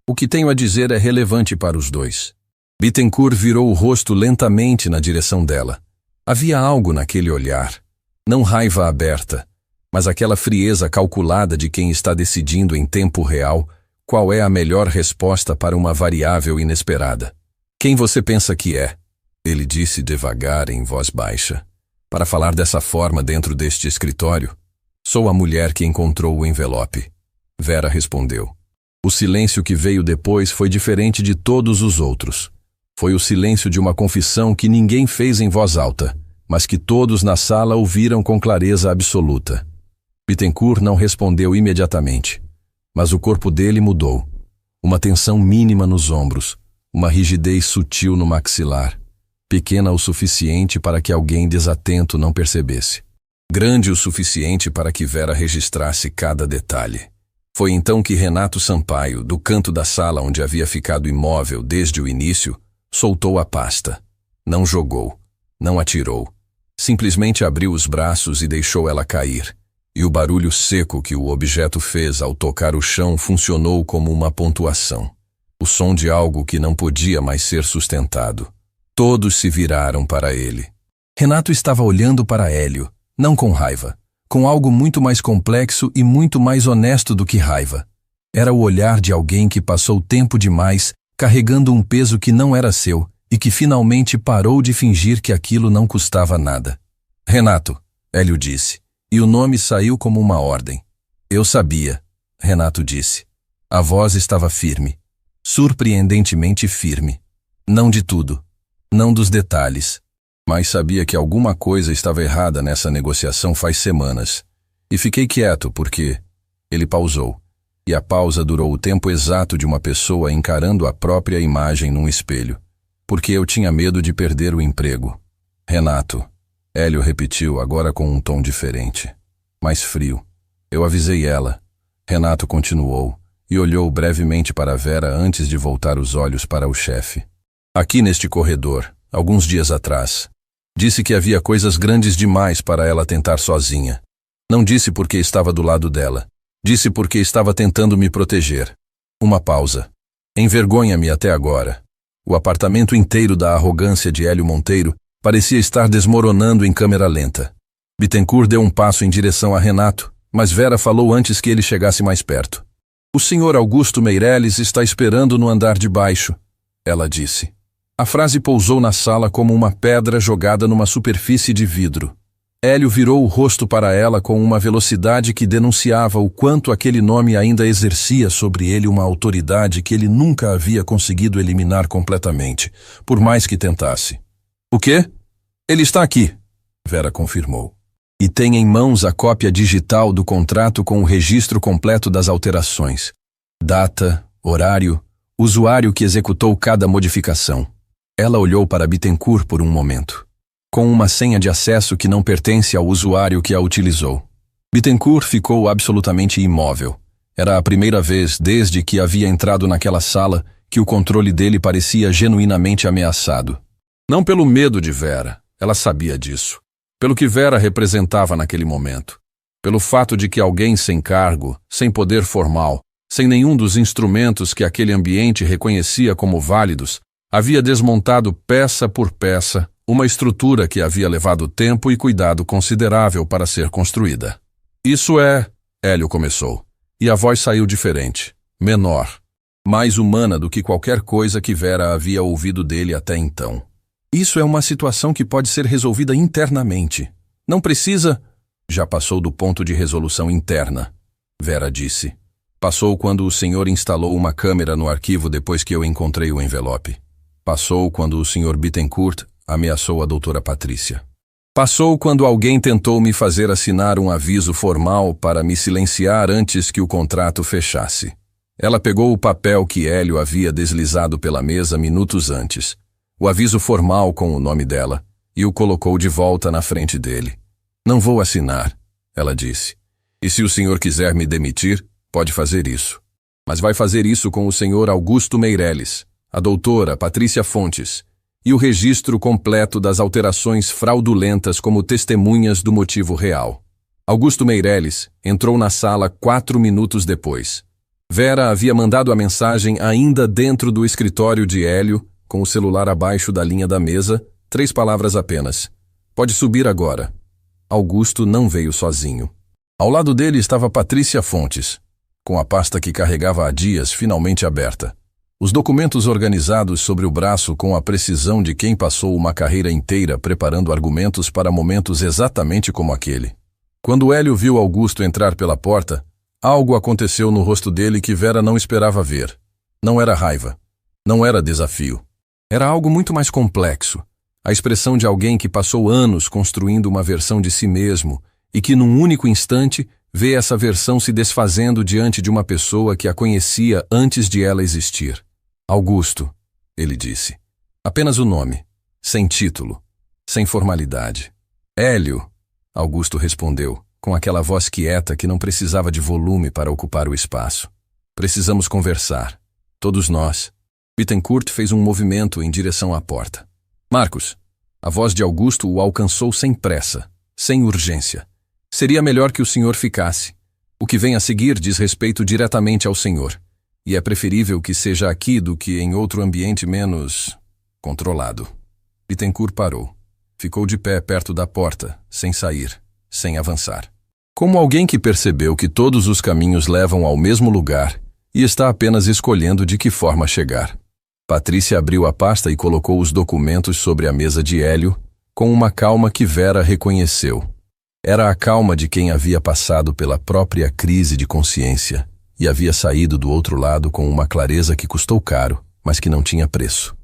O que tenho a dizer é relevante para os dois. Bittencourt virou o rosto lentamente na direção dela. Havia algo naquele olhar. Não raiva aberta, mas aquela frieza calculada de quem está decidindo em tempo real qual é a melhor resposta para uma variável inesperada. Quem você pensa que é? Ele disse devagar em voz baixa. Para falar dessa forma dentro deste escritório? Sou a mulher que encontrou o envelope. Vera respondeu. O silêncio que veio depois foi diferente de todos os outros. Foi o silêncio de uma confissão que ninguém fez em voz alta, mas que todos na sala ouviram com clareza absoluta. Bittencourt não respondeu imediatamente, mas o corpo dele mudou. Uma tensão mínima nos ombros, uma rigidez sutil no maxilar, pequena o suficiente para que alguém desatento não percebesse. Grande o suficiente para que Vera registrasse cada detalhe. Foi então que Renato Sampaio, do canto da sala onde havia ficado imóvel desde o início, soltou a pasta. Não jogou, não atirou. Simplesmente abriu os braços e deixou ela cair. E o barulho seco que o objeto fez ao tocar o chão funcionou como uma pontuação. O som de algo que não podia mais ser sustentado. Todos se viraram para ele. Renato estava olhando para Hélio, não com raiva, com algo muito mais complexo e muito mais honesto do que raiva. Era o olhar de alguém que passou tempo demais carregando um peso que não era seu e que finalmente parou de fingir que aquilo não custava nada. Renato, Hélio disse, e o nome saiu como uma ordem. Eu sabia, Renato disse. A voz estava firme, surpreendentemente firme. Não de tudo, não dos detalhes, mas sabia que alguma coisa estava errada nessa negociação faz semanas. E fiquei quieto porque... Ele pausou, e a pausa durou o tempo exato de uma pessoa encarando a própria imagem num espelho. Porque eu tinha medo de perder o emprego. Renato, Hélio repetiu agora com um tom diferente, mais frio. Eu avisei ela. Renato continuou, e olhou brevemente para Vera antes de voltar os olhos para o chefe. Aqui neste corredor, alguns dias atrás. Disse que havia coisas grandes demais para ela tentar sozinha. Não disse porque estava do lado dela. Disse porque estava tentando me proteger. Uma pausa. Envergonha-me até agora. O apartamento inteiro da arrogância de Hélio Monteiro parecia estar desmoronando em câmera lenta. Bittencourt deu um passo em direção a Renato, mas Vera falou antes que ele chegasse mais perto. O senhor Augusto Meirelles está esperando no andar de baixo, ela disse. A frase pousou na sala como uma pedra jogada numa superfície de vidro. Hélio virou o rosto para ela com uma velocidade que denunciava o quanto aquele nome ainda exercia sobre ele uma autoridade que ele nunca havia conseguido eliminar completamente, por mais que tentasse. O quê? Ele está aqui, Vera confirmou. E tem em mãos a cópia digital do contrato com o registro completo das alterações. Data, horário, usuário que executou cada modificação. Ela olhou para Bittencourt por um momento. Com uma senha de acesso que não pertence ao usuário que a utilizou. Bittencourt ficou absolutamente imóvel. Era a primeira vez desde que havia entrado naquela sala que o controle dele parecia genuinamente ameaçado. Não pelo medo de Vera, ela sabia disso. Pelo que Vera representava naquele momento. Pelo fato de que alguém sem cargo, sem poder formal, sem nenhum dos instrumentos que aquele ambiente reconhecia como válidos, havia desmontado peça por peça uma estrutura que havia levado tempo e cuidado considerável para ser construída. Isso é... Hélio começou, e a voz saiu diferente, menor, mais humana do que qualquer coisa que Vera havia ouvido dele até então. Isso é uma situação que pode ser resolvida internamente. Não precisa... Já passou do ponto de resolução interna, Vera disse. Passou quando o senhor instalou uma câmera no arquivo depois que eu encontrei o envelope. Passou quando o senhor Bittencourt ameaçou a doutora Patrícia. Passou quando alguém tentou me fazer assinar um aviso formal para me silenciar antes que o contrato fechasse. Ela pegou o papel que Hélio havia deslizado pela mesa minutos antes, o aviso formal com o nome dela, e o colocou de volta na frente dele. Não vou assinar, ela disse. E se o senhor quiser me demitir, pode fazer isso. Mas vai fazer isso com o senhor Augusto Meirelles, a doutora Patrícia Fontes, e o registro completo das alterações fraudulentas como testemunhas do motivo real. Augusto Meirelles entrou na sala 4 minutos depois. Vera havia mandado a mensagem ainda dentro do escritório de Hélio, com o celular abaixo da linha da mesa, 3 palavras apenas. Pode subir agora. Augusto não veio sozinho. Ao lado dele estava Patrícia Fontes, com a pasta que carregava há dias finalmente aberta. Os documentos organizados sobre o braço com a precisão de quem passou uma carreira inteira preparando argumentos para momentos exatamente como aquele. Quando Hélio viu Augusto entrar pela porta, algo aconteceu no rosto dele que Vera não esperava ver. Não era raiva. Não era desafio. Era algo muito mais complexo. A expressão de alguém que passou anos construindo uma versão de si mesmo e que num único instante vê essa versão se desfazendo diante de uma pessoa que a conhecia antes de ela existir. Augusto, ele disse. Apenas o nome, sem título, sem formalidade. Hélio, Augusto respondeu, com aquela voz quieta que não precisava de volume para ocupar o espaço. Precisamos conversar. Todos nós. Bittencourt fez um movimento em direção à porta. Marcos, a voz de Augusto o alcançou sem pressa, sem urgência. Seria melhor que o senhor ficasse. O que vem a seguir diz respeito diretamente ao senhor. E é preferível que seja aqui do que em outro ambiente menos controlado. Bittencourt parou. Ficou de pé perto da porta, sem sair, sem avançar. Como alguém que percebeu que todos os caminhos levam ao mesmo lugar e está apenas escolhendo de que forma chegar. Patrícia abriu a pasta e colocou os documentos sobre a mesa de Hélio, com uma calma que Vera reconheceu. Era a calma de quem havia passado pela própria crise de consciência e havia saído do outro lado com uma clareza que custou caro, mas que não tinha preço.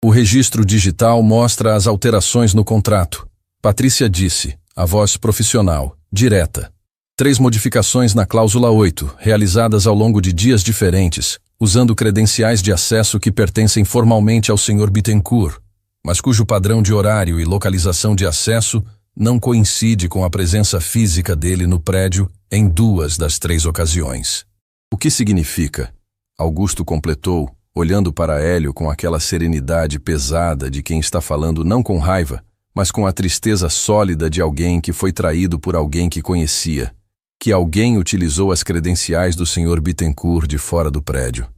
O registro digital mostra as alterações no contrato. Patrícia disse, a voz profissional, direta. 3 modificações na cláusula 8, realizadas ao longo de dias diferentes, usando credenciais de acesso que pertencem formalmente ao Sr. Bittencourt, mas cujo padrão de horário e localização de acesso não coincide com a presença física dele no prédio em 2 das 3 ocasiões. O que significa? Augusto completou, olhando para Hélio com aquela serenidade pesada de quem está falando não com raiva, mas com a tristeza sólida de alguém que foi traído por alguém que conhecia, que alguém utilizou as credenciais do Sr. Bittencourt de fora do prédio,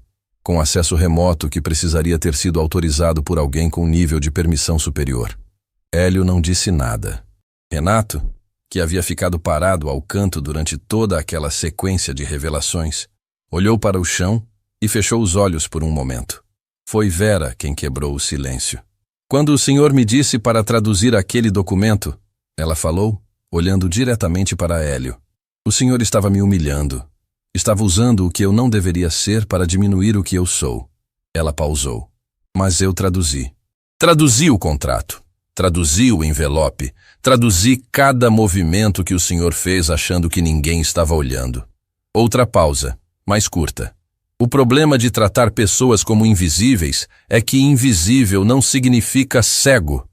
com acesso remoto que precisaria ter sido autorizado por alguém com nível de permissão superior. Hélio não disse nada. Renato, que havia ficado parado ao canto durante toda aquela sequência de revelações, olhou para o chão e fechou os olhos por um momento. Foi Vera quem quebrou o silêncio. Quando o senhor me disse para traduzir aquele documento, ela falou, olhando diretamente para Hélio. O senhor estava me humilhando. Estava usando o que eu não deveria ser para diminuir o que eu sou. Ela pausou. Mas eu traduzi. Traduzi o contrato. Traduzi o envelope. Traduzi cada movimento que o senhor fez achando que ninguém estava olhando. Outra pausa, mais curta. O problema de tratar pessoas como invisíveis é que invisível não significa cego.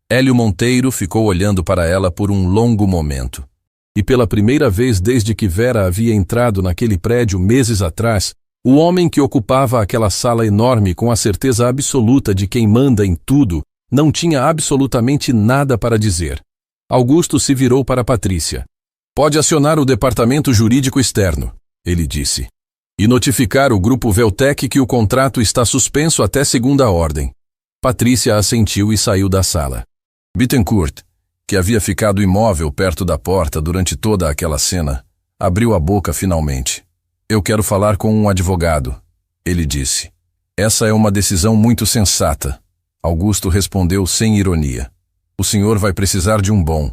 Hélio Monteiro ficou olhando para ela por um longo momento. E pela primeira vez desde que Vera havia entrado naquele prédio meses atrás, o homem que ocupava aquela sala enorme com a certeza absoluta de quem manda em tudo, não tinha absolutamente nada para dizer. Augusto se virou para Patrícia. Pode acionar o departamento jurídico externo, ele disse. E notificar o grupo Veltec que o contrato está suspenso até segunda ordem. Patrícia assentiu e saiu da sala. Bittencourt, que havia ficado imóvel perto da porta durante toda aquela cena, abriu a boca finalmente. Eu quero falar com um advogado, ele disse. Essa é uma decisão muito sensata. Augusto respondeu sem ironia. O senhor vai precisar de um bom.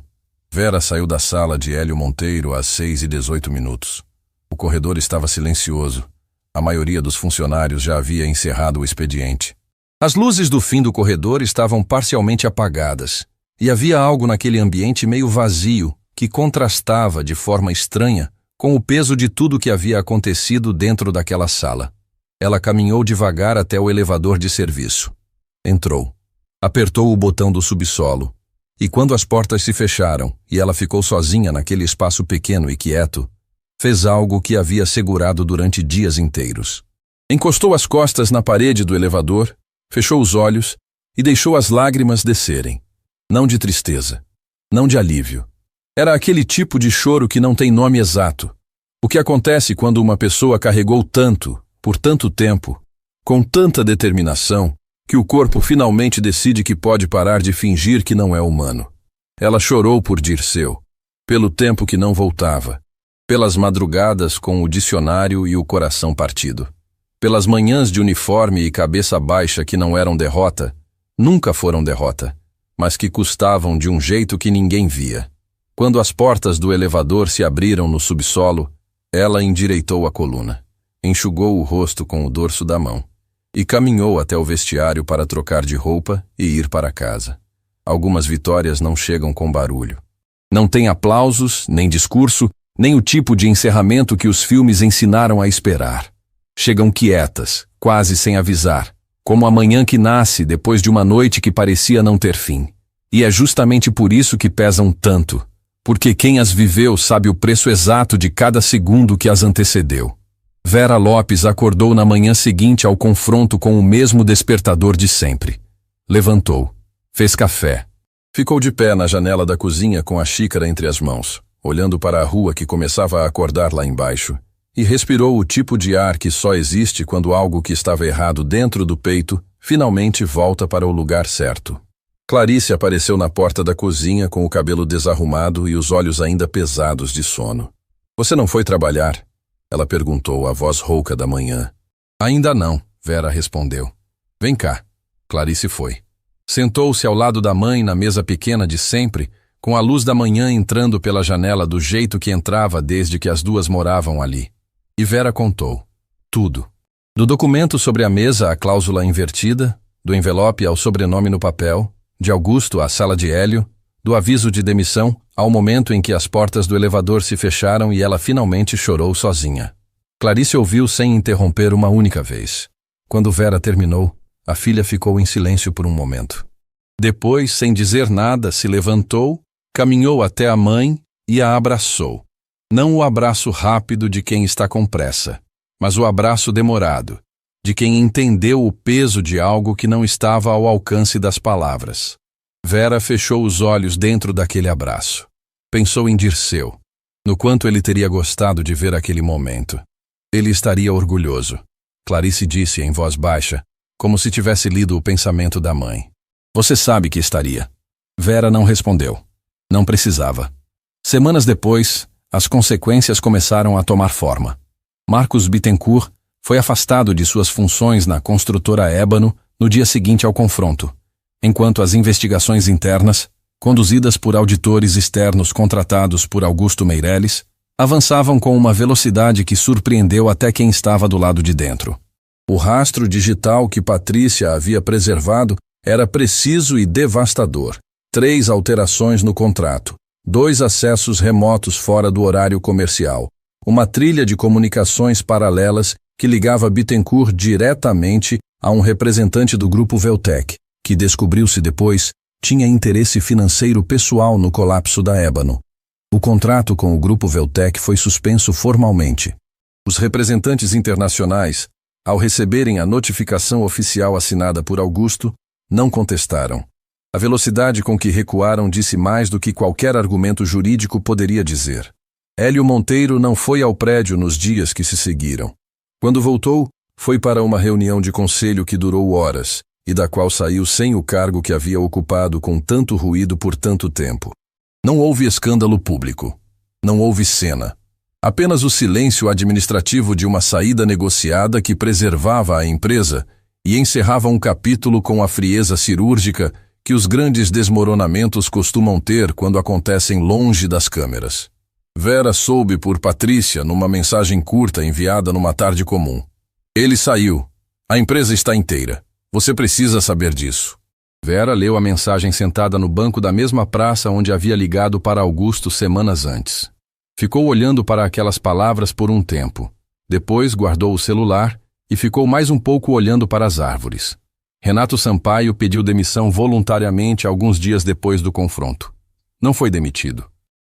Vera saiu da sala de Hélio Monteiro às 6h18. O corredor estava silencioso. A maioria dos funcionários já havia encerrado o expediente. As luzes do fim do corredor estavam parcialmente apagadas, e havia algo naquele ambiente meio vazio que contrastava de forma estranha com o peso de tudo que havia acontecido dentro daquela sala. Ela caminhou devagar até o elevador de serviço. Entrou. Apertou o botão do subsolo. E quando as portas se fecharam e ela ficou sozinha naquele espaço pequeno e quieto, fez algo que havia segurado durante dias inteiros. Encostou as costas na parede do elevador, fechou os olhos e deixou as lágrimas descerem. Não de tristeza, não de alívio, Era aquele tipo de choro que não tem nome exato. O que acontece quando uma pessoa carregou tanto, por tanto tempo, com tanta determinação, que o corpo finalmente decide que pode parar de fingir que não é humano. Ela chorou por Dirceu, pelo tempo que não voltava, pelas madrugadas com o dicionário e o coração partido, pelas manhãs de uniforme e cabeça baixa que não eram derrota, nunca foram derrota, mas que custavam de um jeito que ninguém via. Quando as portas do elevador se abriram no subsolo, ela endireitou a coluna, enxugou o rosto com o dorso da mão e caminhou até o vestiário para trocar de roupa e ir para casa. Algumas vitórias não chegam com barulho. Não tem aplausos, nem discurso, nem o tipo de encerramento que os filmes ensinaram a esperar. Chegam quietas, quase sem avisar, como a manhã que nasce depois de uma noite que parecia não ter fim. E é justamente por isso que pesam tanto, porque quem as viveu sabe o preço exato de cada segundo que as antecedeu. Vera Lopes acordou na manhã seguinte ao confronto com o mesmo despertador de sempre. Levantou, fez café. Ficou de pé na janela da cozinha com a xícara entre as mãos, olhando para a rua que começava a acordar lá embaixo, e respirou o tipo de ar que só existe quando algo que estava errado dentro do peito finalmente volta para o lugar certo. Clarice apareceu na porta da cozinha com o cabelo desarrumado e os olhos ainda pesados de sono. — Você não foi trabalhar? Ela perguntou, a voz rouca da manhã. — Ainda não, Vera respondeu. — Vem cá. Clarice foi. Sentou-se ao lado da mãe na mesa pequena de sempre, com a luz da manhã entrando pela janela do jeito que entrava desde que as duas moravam ali. E Vera contou. Tudo. Do documento sobre a mesa à cláusula invertida, do envelope ao sobrenome no papel, de Augusto à sala de Hélio, do aviso de demissão ao momento em que as portas do elevador se fecharam e ela finalmente chorou sozinha. Clarice ouviu sem interromper uma única vez. Quando Vera terminou, a filha ficou em silêncio por um momento. Depois, sem dizer nada, se levantou, caminhou até a mãe e a abraçou. Não o abraço rápido de quem está com pressa, mas o abraço demorado, de quem entendeu o peso de algo que não estava ao alcance das palavras. Vera fechou os olhos dentro daquele abraço. Pensou em Dirceu, no quanto ele teria gostado de ver aquele momento. Ele estaria orgulhoso. Clarice disse em voz baixa, como se tivesse lido o pensamento da mãe. Você sabe que estaria. Vera não respondeu. Não precisava. Semanas depois, as consequências começaram a tomar forma. Marcos Bittencourt foi afastado de suas funções na construtora Ébano no dia seguinte ao confronto, enquanto as investigações internas, conduzidas por auditores externos contratados por Augusto Meirelles, avançavam com uma velocidade que surpreendeu até quem estava do lado de dentro. O rastro digital que Patrícia havia preservado era preciso e devastador. 3 alterações no contrato, 2 acessos remotos fora do horário comercial, uma trilha de comunicações paralelas que ligava Bittencourt diretamente a um representante do grupo Veltec, que descobriu-se depois tinha interesse financeiro pessoal no colapso da Ébano. O contrato com o grupo Veltec foi suspenso formalmente. Os representantes internacionais, ao receberem a notificação oficial assinada por Augusto, não contestaram. A velocidade com que recuaram disse mais do que qualquer argumento jurídico poderia dizer. Hélio Monteiro não foi ao prédio nos dias que se seguiram. Quando voltou, foi para uma reunião de conselho que durou horas e da qual saiu sem o cargo que havia ocupado com tanto ruído por tanto tempo. Não houve escândalo público. Não houve cena. Apenas o silêncio administrativo de uma saída negociada que preservava a empresa e encerrava um capítulo com a frieza cirúrgica que os grandes desmoronamentos costumam ter quando acontecem longe das câmeras. Vera soube por Patrícia numa mensagem curta enviada numa tarde comum. Ele saiu. A empresa está inteira. Você precisa saber disso. Vera leu a mensagem sentada no banco da mesma praça onde havia ligado para Augusto semanas antes. Ficou olhando para aquelas palavras por um tempo. Depois guardou o celular e ficou mais um pouco olhando para as árvores. Renato Sampaio pediu demissão voluntariamente alguns dias depois do confronto. Não foi demitido.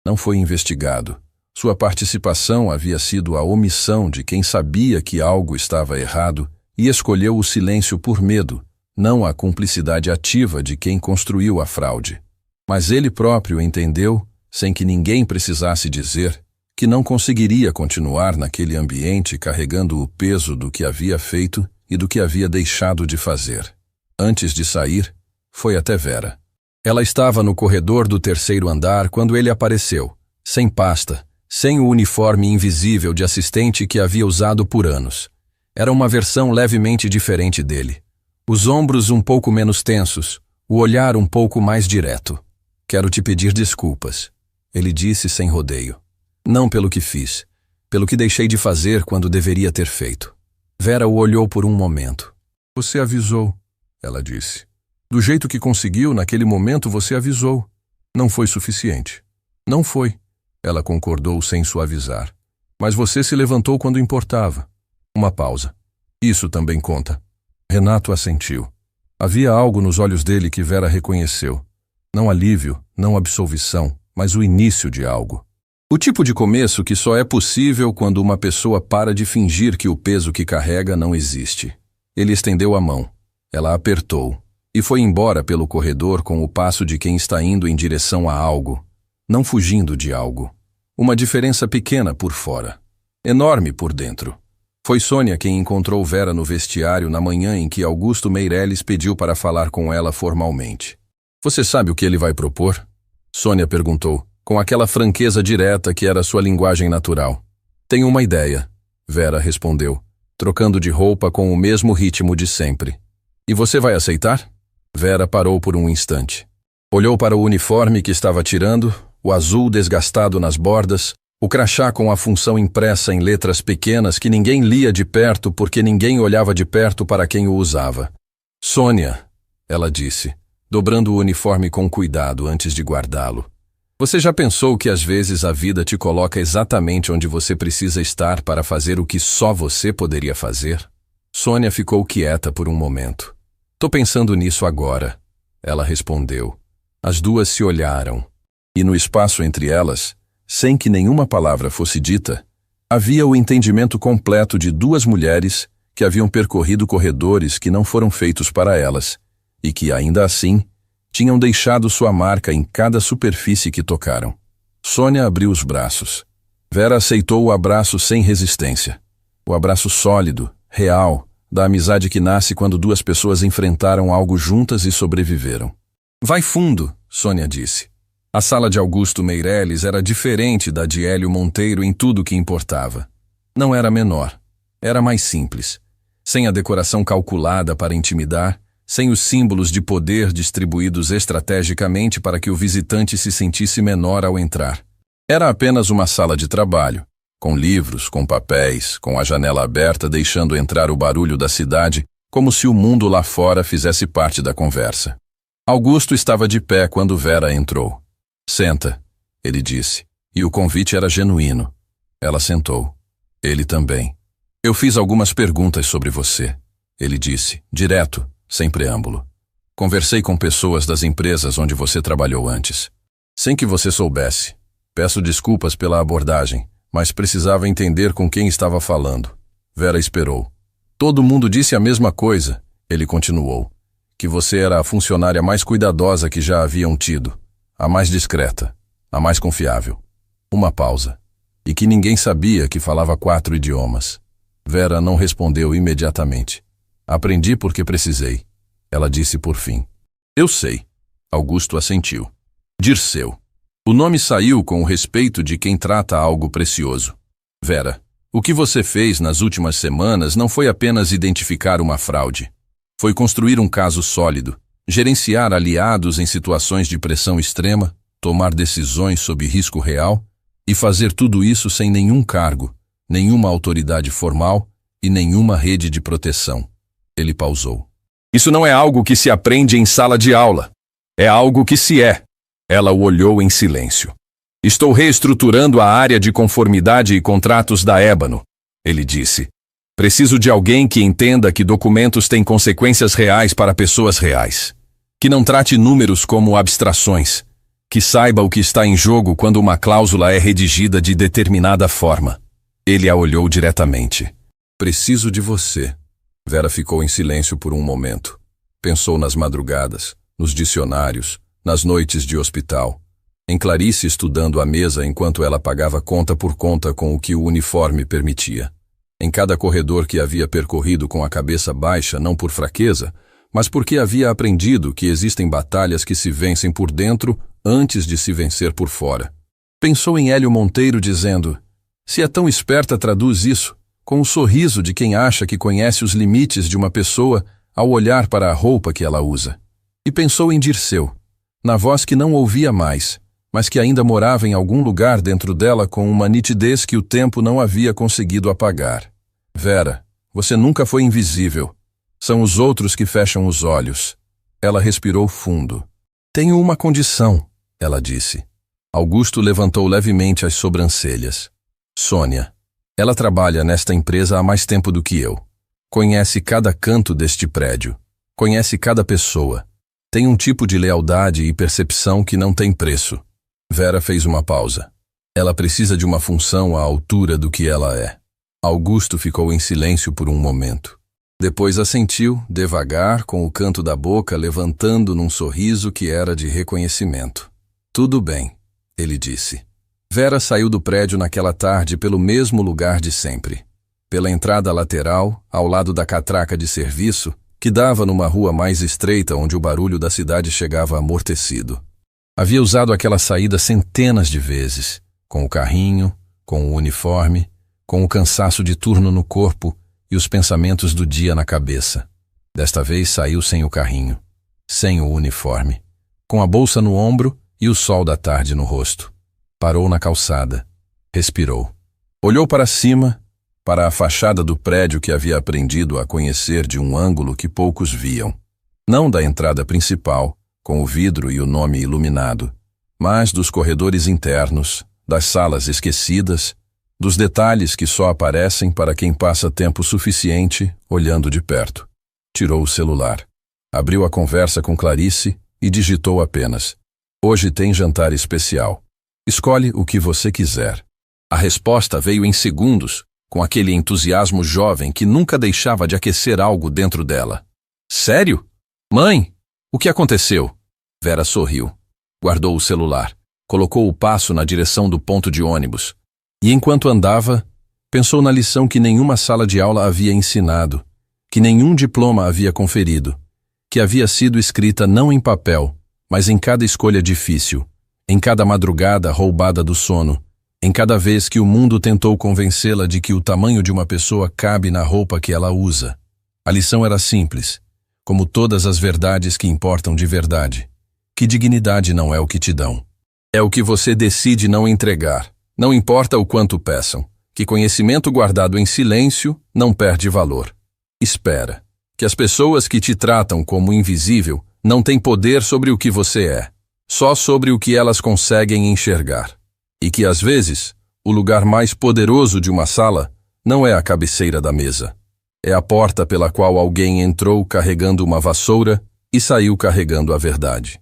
Não foi investigado. Sua participação havia sido a omissão de quem sabia que algo estava errado e escolheu o silêncio por medo, não a cumplicidade ativa de quem construiu a fraude. Mas ele próprio entendeu, sem que ninguém precisasse dizer que não conseguiria continuar naquele ambiente carregando o peso do que havia feito e do que havia deixado de fazer. Antes de sair, foi até Vera. Ela estava no corredor do terceiro andar quando ele apareceu, sem pasta, sem o uniforme invisível de assistente que havia usado por anos. Era uma versão levemente diferente dele. Os ombros um pouco menos tensos, o olhar um pouco mais direto. Quero te pedir desculpas, ele disse sem rodeio. Não pelo que fiz, pelo que deixei de fazer quando deveria ter feito. Vera o olhou por um momento. Você avisou, ela disse. Do jeito que conseguiu, naquele momento você avisou. Não foi suficiente. Não foi, ela concordou sem suavizar. Mas você se levantou quando importava. Uma pausa. Isso também conta. Renato assentiu. Havia algo nos olhos dele que Vera reconheceu. Não alívio, não absolvição, mas o início de algo. O tipo de começo que só é possível quando uma pessoa para de fingir que o peso que carrega não existe. Ele estendeu a mão. Ela apertou e foi embora pelo corredor com o passo de quem está indo em direção a algo, não fugindo de algo. Uma diferença pequena por fora, enorme por dentro. Foi Sônia quem encontrou Vera no vestiário na manhã em que Augusto Meirelles pediu para falar com ela formalmente. Você sabe o que ele vai propor? Sônia perguntou, com aquela franqueza direta que era sua linguagem natural. Tenho uma ideia, Vera respondeu, trocando de roupa com o mesmo ritmo de sempre. E você vai aceitar? Vera parou por um instante. Olhou para o uniforme que estava tirando, o azul desgastado nas bordas, o crachá com a função impressa em letras pequenas que ninguém lia de perto porque ninguém olhava de perto para quem o usava. Sônia, ela disse, dobrando o uniforme com cuidado antes de guardá-lo. Você já pensou que às vezes a vida te coloca exatamente onde você precisa estar para fazer o que só você poderia fazer? Sônia ficou quieta por um momento. Tô pensando nisso agora, ela respondeu. As duas se olharam, e no espaço entre elas, sem que nenhuma palavra fosse dita, havia o entendimento completo de duas mulheres que haviam percorrido corredores que não foram feitos para elas, e que, ainda assim, tinham deixado sua marca em cada superfície que tocaram. Sônia abriu os braços. Vera aceitou o abraço sem resistência. O abraço sólido, real, da amizade que nasce quando duas pessoas enfrentaram algo juntas e sobreviveram. Vai fundo, Sônia disse. A sala de Augusto Meirelles era diferente da de Hélio Monteiro em tudo que importava. Não era menor, era mais simples. Sem a decoração calculada para intimidar, sem os símbolos de poder distribuídos estrategicamente para que o visitante se sentisse menor ao entrar. Era apenas uma sala de trabalho, com livros, com papéis, com a janela aberta deixando entrar o barulho da cidade, como se o mundo lá fora fizesse parte da conversa. Augusto estava de pé quando Vera entrou. Senta, ele disse, e o convite era genuíno. Ela sentou. Ele também. Eu fiz algumas perguntas sobre você, ele disse, direto, sem preâmbulo. Conversei com pessoas das empresas onde você trabalhou antes. Sem que você soubesse. Peço desculpas pela abordagem, mas precisava entender com quem estava falando. Vera esperou. Todo mundo disse a mesma coisa, ele continuou. Que você era a funcionária mais cuidadosa que já haviam tido. A mais discreta, a mais confiável. Uma pausa. E que ninguém sabia que falava 4 idiomas. Vera não respondeu imediatamente. Aprendi porque precisei, ela disse por fim. Eu sei. Augusto assentiu. Dirceu. O nome saiu com o respeito de quem trata algo precioso. Vera, o que você fez nas últimas semanas não foi apenas identificar uma fraude. Foi construir um caso sólido, gerenciar aliados em situações de pressão extrema, tomar decisões sob risco real e fazer tudo isso sem nenhum cargo, nenhuma autoridade formal e nenhuma rede de proteção. Ele pausou. Isso não é algo que se aprende em sala de aula. É algo que se é. Ela o olhou em silêncio. Estou reestruturando a área de conformidade e contratos da Ébano, ele disse. Preciso de alguém que entenda que documentos têm consequências reais para pessoas reais. Que não trate números como abstrações. Que saiba o que está em jogo quando uma cláusula é redigida de determinada forma. Ele a olhou diretamente. Preciso de você. Vera ficou em silêncio por um momento. Pensou nas madrugadas, nos dicionários, nas noites de hospital. em Clarice estudando à mesa enquanto ela pagava conta por conta com o que o uniforme permitia. Em cada corredor que havia percorrido com a cabeça baixa, não por fraqueza, mas porque havia aprendido que existem batalhas que se vencem por dentro antes de se vencer por fora. Pensou em Hélio Monteiro dizendo: se é tão esperta, traduz isso com um sorriso de quem acha que conhece os limites de uma pessoa ao olhar para a roupa que ela usa. E pensou em Dirceu, na voz que não ouvia mais, mas que ainda morava em algum lugar dentro dela com uma nitidez que o tempo não havia conseguido apagar. Vera, você nunca foi invisível. São os outros que fecham os olhos. Ela respirou fundo. Tenho uma condição, ela disse. Augusto levantou levemente as sobrancelhas. Sônia. Ela trabalha nesta empresa há mais tempo do que eu. Conhece cada canto deste prédio. Conhece cada pessoa. Tem um tipo de lealdade e percepção que não tem preço. Vera fez uma pausa. Ela precisa de uma função à altura do que ela é. Augusto ficou em silêncio por um momento. Depois assentiu, devagar, com o canto da boca levantando num sorriso que era de reconhecimento. Tudo bem, ele disse. Vera saiu do prédio naquela tarde pelo mesmo lugar de sempre. Pela entrada lateral, ao lado da catraca de serviço, que dava numa rua mais estreita onde o barulho da cidade chegava amortecido. Havia usado aquela saída centenas de vezes, com o carrinho, com o uniforme, com o cansaço de turno no corpo e os pensamentos do dia na cabeça. Desta vez saiu sem o carrinho, sem o uniforme, com a bolsa no ombro e o sol da tarde no rosto. Parou na calçada, respirou. Olhou para cima, para a fachada do prédio que havia aprendido a conhecer de um ângulo que poucos viam. Não da entrada principal, com o vidro e o nome iluminado, mas dos corredores internos, das salas esquecidas, dos detalhes que só aparecem para quem passa tempo suficiente olhando de perto. Tirou o celular, abriu a conversa com Clarice e digitou apenas: hoje tem jantar especial. Escolhe o que você quiser. A resposta veio em segundos, com aquele entusiasmo jovem que nunca deixava de aquecer algo dentro dela. Sério? Mãe? O que aconteceu? Vera sorriu. Guardou o celular. Colocou o passo na direção do ponto de ônibus. E enquanto andava, pensou na lição que nenhuma sala de aula havia ensinado, que nenhum diploma havia conferido, que havia sido escrita não em papel, mas em cada escolha difícil, em cada madrugada roubada do sono, em cada vez que o mundo tentou convencê-la de que o tamanho de uma pessoa cabe na roupa que ela usa. A lição era simples, como todas as verdades que importam de verdade. Que dignidade não é o que te dão. É o que você decide não entregar, não importa o quanto peçam. Que conhecimento guardado em silêncio não perde valor. Espera, que as pessoas que te tratam como invisível não têm poder sobre o que você é, só sobre o que elas conseguem enxergar. E que, às vezes, o lugar mais poderoso de uma sala não é a cabeceira da mesa. É a porta pela qual alguém entrou carregando uma vassoura e saiu carregando a verdade.